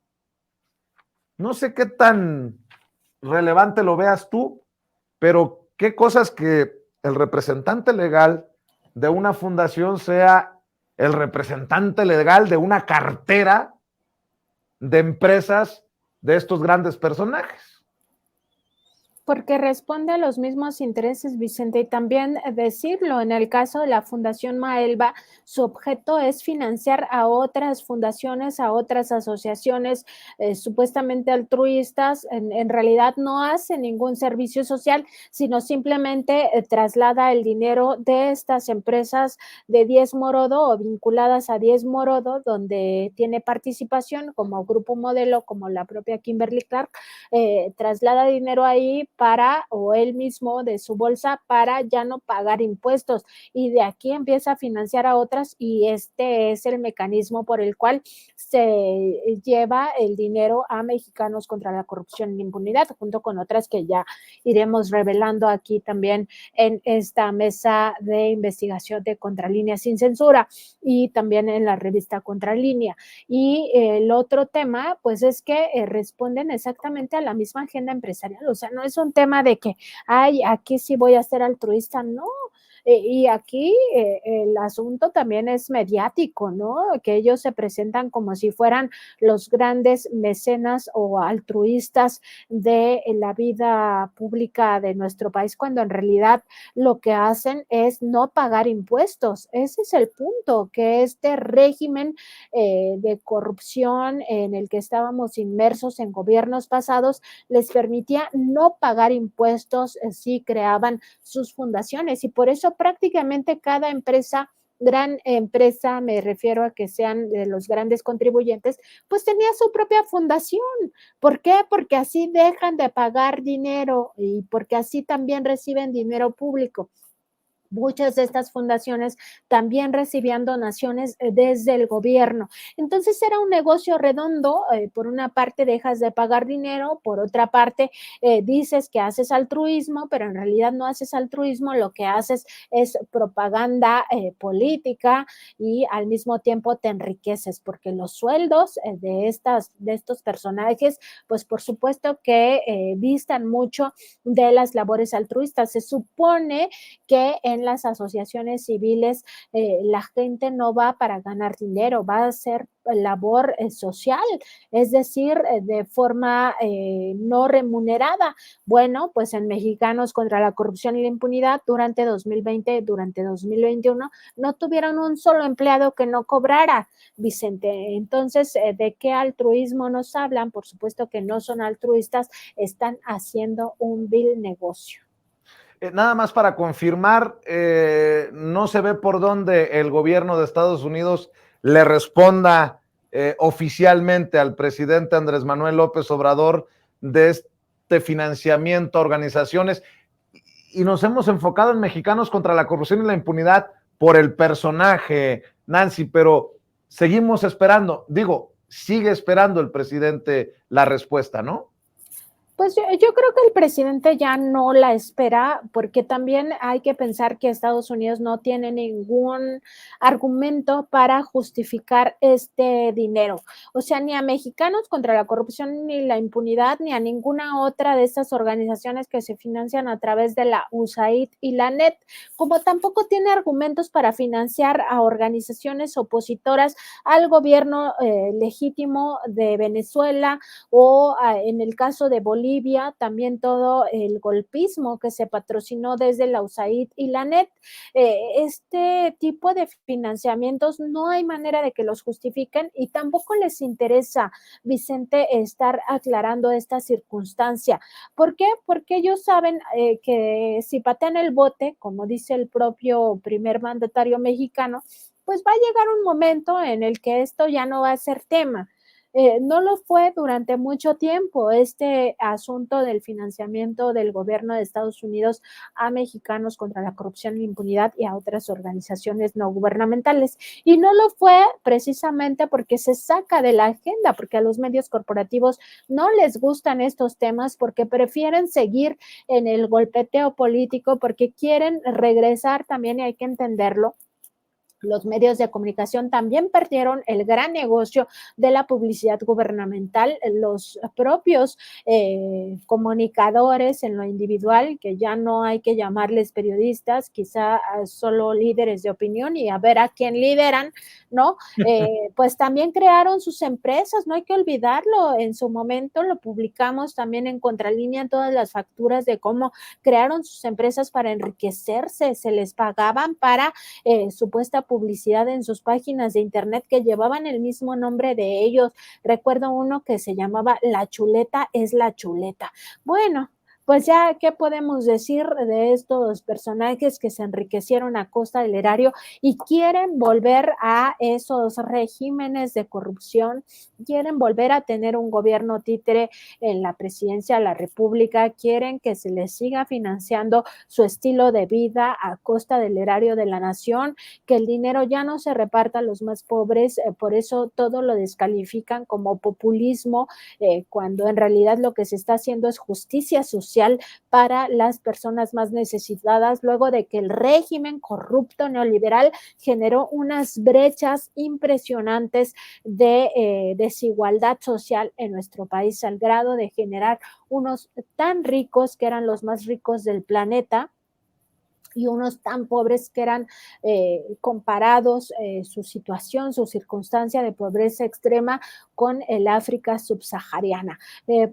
No sé qué tan relevante lo veas tú, pero qué cosas que el representante legal de una fundación sea el representante legal de una cartera de empresas de estos grandes personajes. Porque responde a los mismos intereses, Vicente, y también decirlo, en el caso de la Fundación Maelba, su objeto es financiar a otras fundaciones, a otras asociaciones supuestamente altruistas. En realidad no hace ningún servicio social, sino simplemente traslada el dinero de estas empresas de Díez Morodo o vinculadas a Díez Morodo, donde tiene participación como Grupo Modelo, como la propia Kimberly Clark, traslada dinero ahí para, o él mismo de su bolsa, para ya no pagar impuestos, y de aquí empieza a financiar a otras, y este es el mecanismo por el cual se lleva el dinero a Mexicanos contra la corrupción y la impunidad, junto con otras que ya iremos revelando aquí también en esta mesa de investigación de Contralínea Sin Censura, y también en la revista Contralínea. Y el otro tema, pues es que responden exactamente a la misma agenda empresarial. O sea, no es un tema de que, ay, aquí sí voy a ser altruista, no. Y aquí el asunto también es mediático, ¿no? Que ellos se presentan como si fueran los grandes mecenas o altruistas de la vida pública de nuestro país, cuando en realidad lo que hacen es no pagar impuestos. Ese es el punto, que este régimen de corrupción en el que estábamos inmersos en gobiernos pasados les permitía no pagar impuestos si creaban sus fundaciones, y por eso prácticamente cada empresa, gran empresa, me refiero a que sean de los grandes contribuyentes, pues tenía su propia fundación. ¿Por qué? Porque así dejan de pagar dinero y porque así también reciben dinero público. Muchas de estas fundaciones también recibían donaciones desde el gobierno. Entonces era un negocio redondo. Por una parte dejas de pagar dinero, por otra parte dices que haces altruismo, pero en realidad no haces altruismo, lo que haces es propaganda política, y al mismo tiempo te enriqueces, porque los sueldos de estos personajes, pues por supuesto que distan mucho de las labores altruistas. Se supone que en en las asociaciones civiles la gente no va para ganar dinero, va a hacer labor social, es decir, de forma no remunerada. Bueno, pues en Mexicanos contra la Corrupción y la Impunidad durante 2020, durante 2021, no tuvieron un solo empleado que no cobrara, Vicente. Entonces, ¿de qué altruismo nos hablan? Por supuesto que no son altruistas, están haciendo un vil negocio. Nada más para confirmar, no se ve por dónde el gobierno de Estados Unidos le responda oficialmente al presidente Andrés Manuel López Obrador de este financiamiento a organizaciones, y nos hemos enfocado en Mexicanos contra la Corrupción y la Impunidad por el personaje, Nancy, pero seguimos esperando, digo, sigue esperando el presidente la respuesta, ¿no? Pues yo creo que el presidente ya no la espera, porque también hay que pensar que Estados Unidos no tiene ningún argumento para justificar este dinero. O sea, ni a Mexicanos contra la Corrupción ni la Impunidad, ni a ninguna otra de estas organizaciones que se financian a través de la USAID y la NET, como tampoco tiene argumentos para financiar a organizaciones opositoras al gobierno legítimo de Venezuela o en el caso de Bolivia, también todo el golpismo que se patrocinó desde la USAID y la NET. Este tipo de financiamientos no hay manera de que los justifiquen y tampoco les interesa, Vicente, estar aclarando esta circunstancia. ¿Por qué? Porque ellos saben que si patean el bote, como dice el propio primer mandatario mexicano, pues va a llegar un momento en el que esto ya no va a ser tema. No lo fue durante mucho tiempo este asunto del financiamiento del gobierno de Estados Unidos a Mexicanos contra la Corrupción y la Impunidad y a otras organizaciones no gubernamentales. Y no lo fue precisamente porque se saca de la agenda, porque a los medios corporativos no les gustan estos temas, porque prefieren seguir en el golpeteo político, porque quieren regresar también, y hay que entenderlo. Los medios de comunicación también perdieron el gran negocio de la publicidad gubernamental. Los propios comunicadores en lo individual, que ya no hay que llamarles periodistas, quizá solo líderes de opinión y a ver a quién lideran, ¿no? Pues también crearon sus empresas, no hay que olvidarlo. En su momento lo publicamos también en Contralínea en todas las facturas de cómo crearon sus empresas para enriquecerse, se les pagaban para supuesta publicidad en sus páginas de internet que llevaban el mismo nombre de ellos. Recuerdo uno que se llamaba La Chuleta es la Chuleta. Bueno, pues ya, ¿qué podemos decir de estos personajes que se enriquecieron a costa del erario y quieren volver a esos regímenes de corrupción? Quieren volver a tener un gobierno títere en la presidencia de la República, quieren que se les siga financiando su estilo de vida a costa del erario de la nación, que el dinero ya no se reparta a los más pobres, por eso todo lo descalifican como populismo, cuando en realidad lo que se está haciendo es justicia social para las personas más necesitadas, luego de que el régimen corrupto neoliberal generó unas brechas impresionantes de desigualdad social en nuestro país, al grado de generar unos tan ricos que eran los más ricos del planeta y unos tan pobres que eran comparados su situación, su circunstancia de pobreza extrema con el África subsahariana.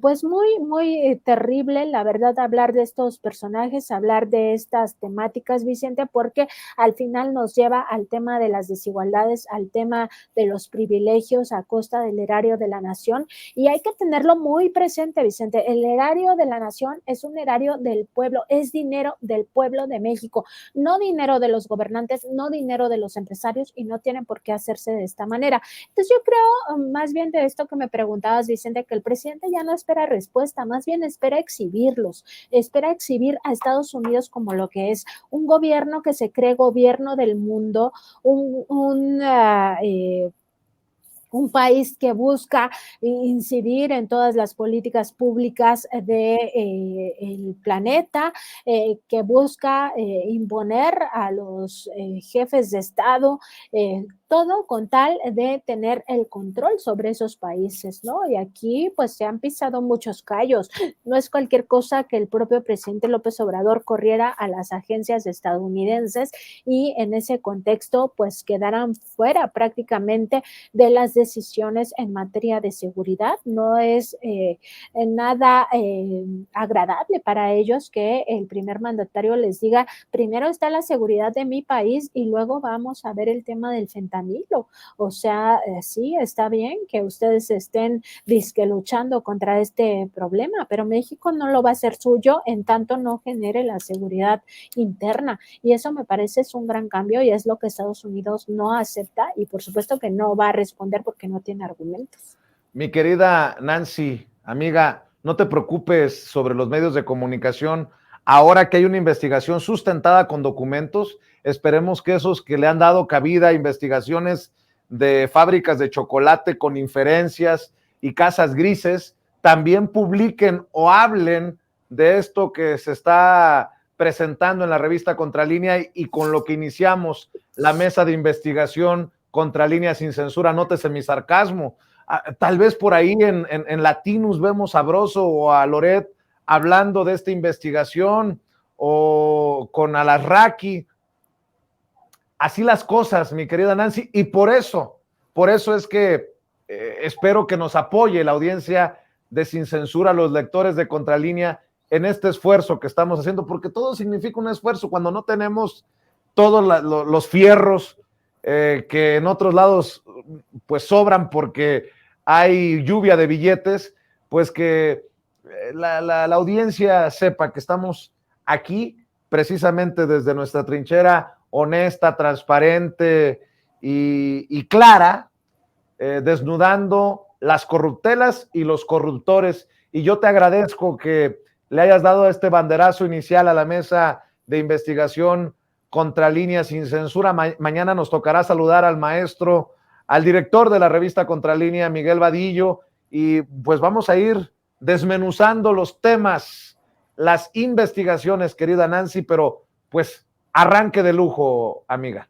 Pues muy terrible, la verdad, hablar de estos personajes, hablar de estas temáticas, Vicente, porque al final nos lleva al tema de las desigualdades, al tema de los privilegios a costa del erario de la nación, y hay que tenerlo muy presente, Vicente. El erario de la nación es un erario del pueblo, es dinero del pueblo de México, no dinero de los gobernantes, no dinero de los empresarios, y no tienen por qué hacerse de esta manera. Entonces yo creo, más bien de esto que me preguntabas, Vicente, que el presidente ya no espera respuesta, más bien espera exhibirlos, espera exhibir a Estados Unidos como lo que es un gobierno que se cree gobierno del mundo, un país que busca incidir en todas las políticas públicas del planeta, que busca imponer a los jefes de Estado todo con tal de tener el control sobre esos países, ¿no? Y aquí pues se han pisado muchos callos. No es cualquier cosa que el propio presidente López Obrador corriera a las agencias estadounidenses y en ese contexto pues quedaran fuera prácticamente de las decisiones en materia de seguridad. No es nada agradable para ellos que el primer mandatario les diga, primero está la seguridad de mi país y luego vamos a ver el tema del fentanilo. O sea, sí, está bien que ustedes estén disque luchando contra este problema, pero México no lo va a hacer suyo en tanto no genere la seguridad interna. Y eso me parece es un gran cambio y es lo que Estados Unidos no acepta y por supuesto que no va a responder porque no tiene argumentos. Mi querida Nancy, amiga, no te preocupes sobre los medios de comunicación. Ahora que hay una investigación sustentada con documentos, esperemos que esos que le han dado cabida a investigaciones de fábricas de chocolate con inferencias y casas grises, también publiquen o hablen de esto que se está presentando en la revista Contralínea y con lo que iniciamos la mesa de investigación Contralínea sin censura. Nótese mi sarcasmo. Tal vez por ahí en Latinus vemos a Broso o a Loret hablando de esta investigación o con Alarraqui. Así las cosas, mi querida Nancy, y por eso es que espero que nos apoye la audiencia de Sin Censura, los lectores de Contralínea, en este esfuerzo que estamos haciendo, porque todo significa un esfuerzo cuando no tenemos todos los fierros que en otros lados pues sobran porque hay lluvia de billetes, pues que la audiencia sepa que estamos aquí precisamente desde nuestra trinchera honesta, transparente y clara, desnudando las corruptelas y los corruptores. Y yo te agradezco que le hayas dado este banderazo inicial a la mesa de investigación Contralínea sin censura. Mañana nos tocará saludar al maestro, al director de la revista Contralínea, Miguel Vadillo, y pues vamos a ir desmenuzando los temas, las investigaciones, querida Nancy, pero pues arranque de lujo, amiga.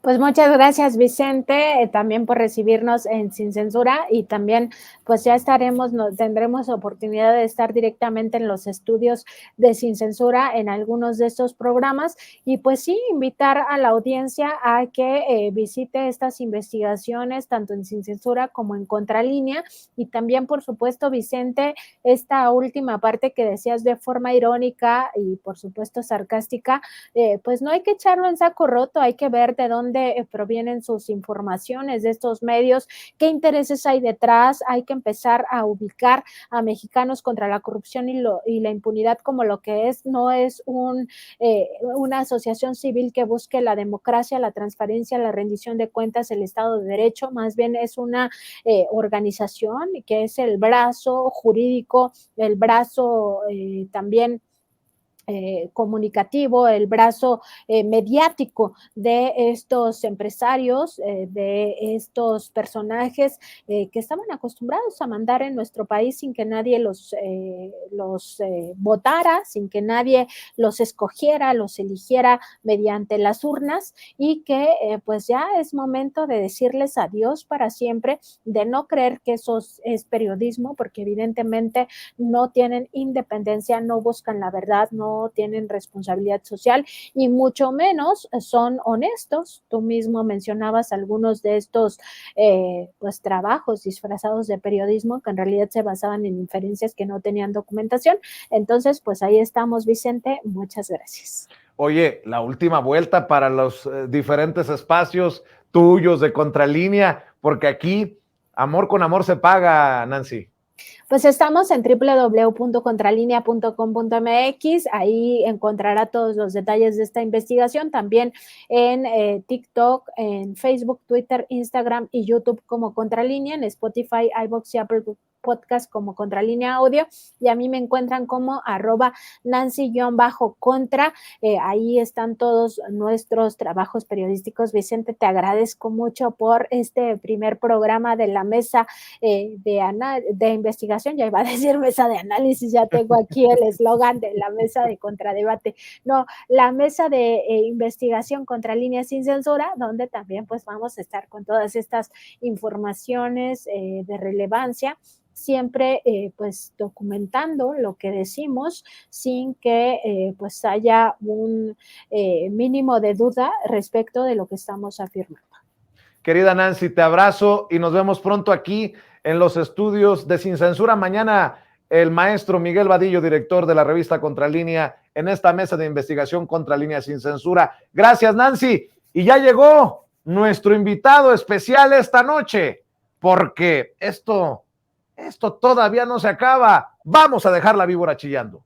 Pues muchas gracias, Vicente, también por recibirnos en Sin Censura y también pues ya tendremos oportunidad de estar directamente en los estudios de Sin Censura en algunos de estos programas y pues sí, invitar a la audiencia a que visite estas investigaciones tanto en Sin Censura como en Contralínea y también, por supuesto, Vicente, esta última parte que decías de forma irónica y por supuesto sarcástica, pues no hay que echarlo en saco roto, hay que ver de dónde provienen sus informaciones de estos medios, qué intereses hay detrás, hay que empezar a ubicar a Mexicanos contra la corrupción y la impunidad como lo que es, no es una asociación civil que busque la democracia, la transparencia, la rendición de cuentas, el Estado de Derecho, más bien es una organización que es el brazo jurídico, el brazo también comunicativo, el brazo mediático de estos empresarios, de estos personajes que estaban acostumbrados a mandar en nuestro país sin que nadie los votara, sin que nadie los escogiera, los eligiera mediante las urnas y que pues ya es momento de decirles adiós para siempre, de no creer que eso es periodismo, porque evidentemente no tienen independencia, no buscan la verdad, no tienen responsabilidad social y mucho menos son honestos. Tú mismo mencionabas algunos de estos pues trabajos disfrazados de periodismo que en realidad se basaban en inferencias que no tenían documentación. Entonces, pues ahí estamos, Vicente. Muchas gracias. Oye, la última vuelta para los diferentes espacios tuyos de Contralínea, porque aquí amor con amor se paga, Nancy. Pues estamos en www.contralinea.com.mx, ahí encontrará todos los detalles de esta investigación, también en TikTok, en Facebook, Twitter, Instagram y YouTube como Contralínea, en Spotify, iVoox y Apple podcast como Contralínea Audio, y a mí me encuentran como @Nancy_contra. Ahí están todos nuestros trabajos periodísticos. Vicente, te agradezco mucho por este primer programa de la mesa de investigación. Ya iba a decir mesa de análisis, ya tengo aquí el eslogan de la mesa de contradebate. No, la mesa de investigación Contralínea sin censura, donde también pues vamos a estar con todas estas informaciones de relevancia, siempre pues documentando lo que decimos sin que pues haya un mínimo de duda respecto de lo que estamos afirmando. Querida Nancy, te abrazo y nos vemos pronto aquí en los estudios de Sin Censura. Mañana el maestro Miguel Vadillo, director de la revista Contralínea, en esta mesa de investigación Contralínea sin censura. Gracias, Nancy. Y ya llegó nuestro invitado especial esta noche, porque esto todavía no se acaba. Vamos a dejar la víbora chillando.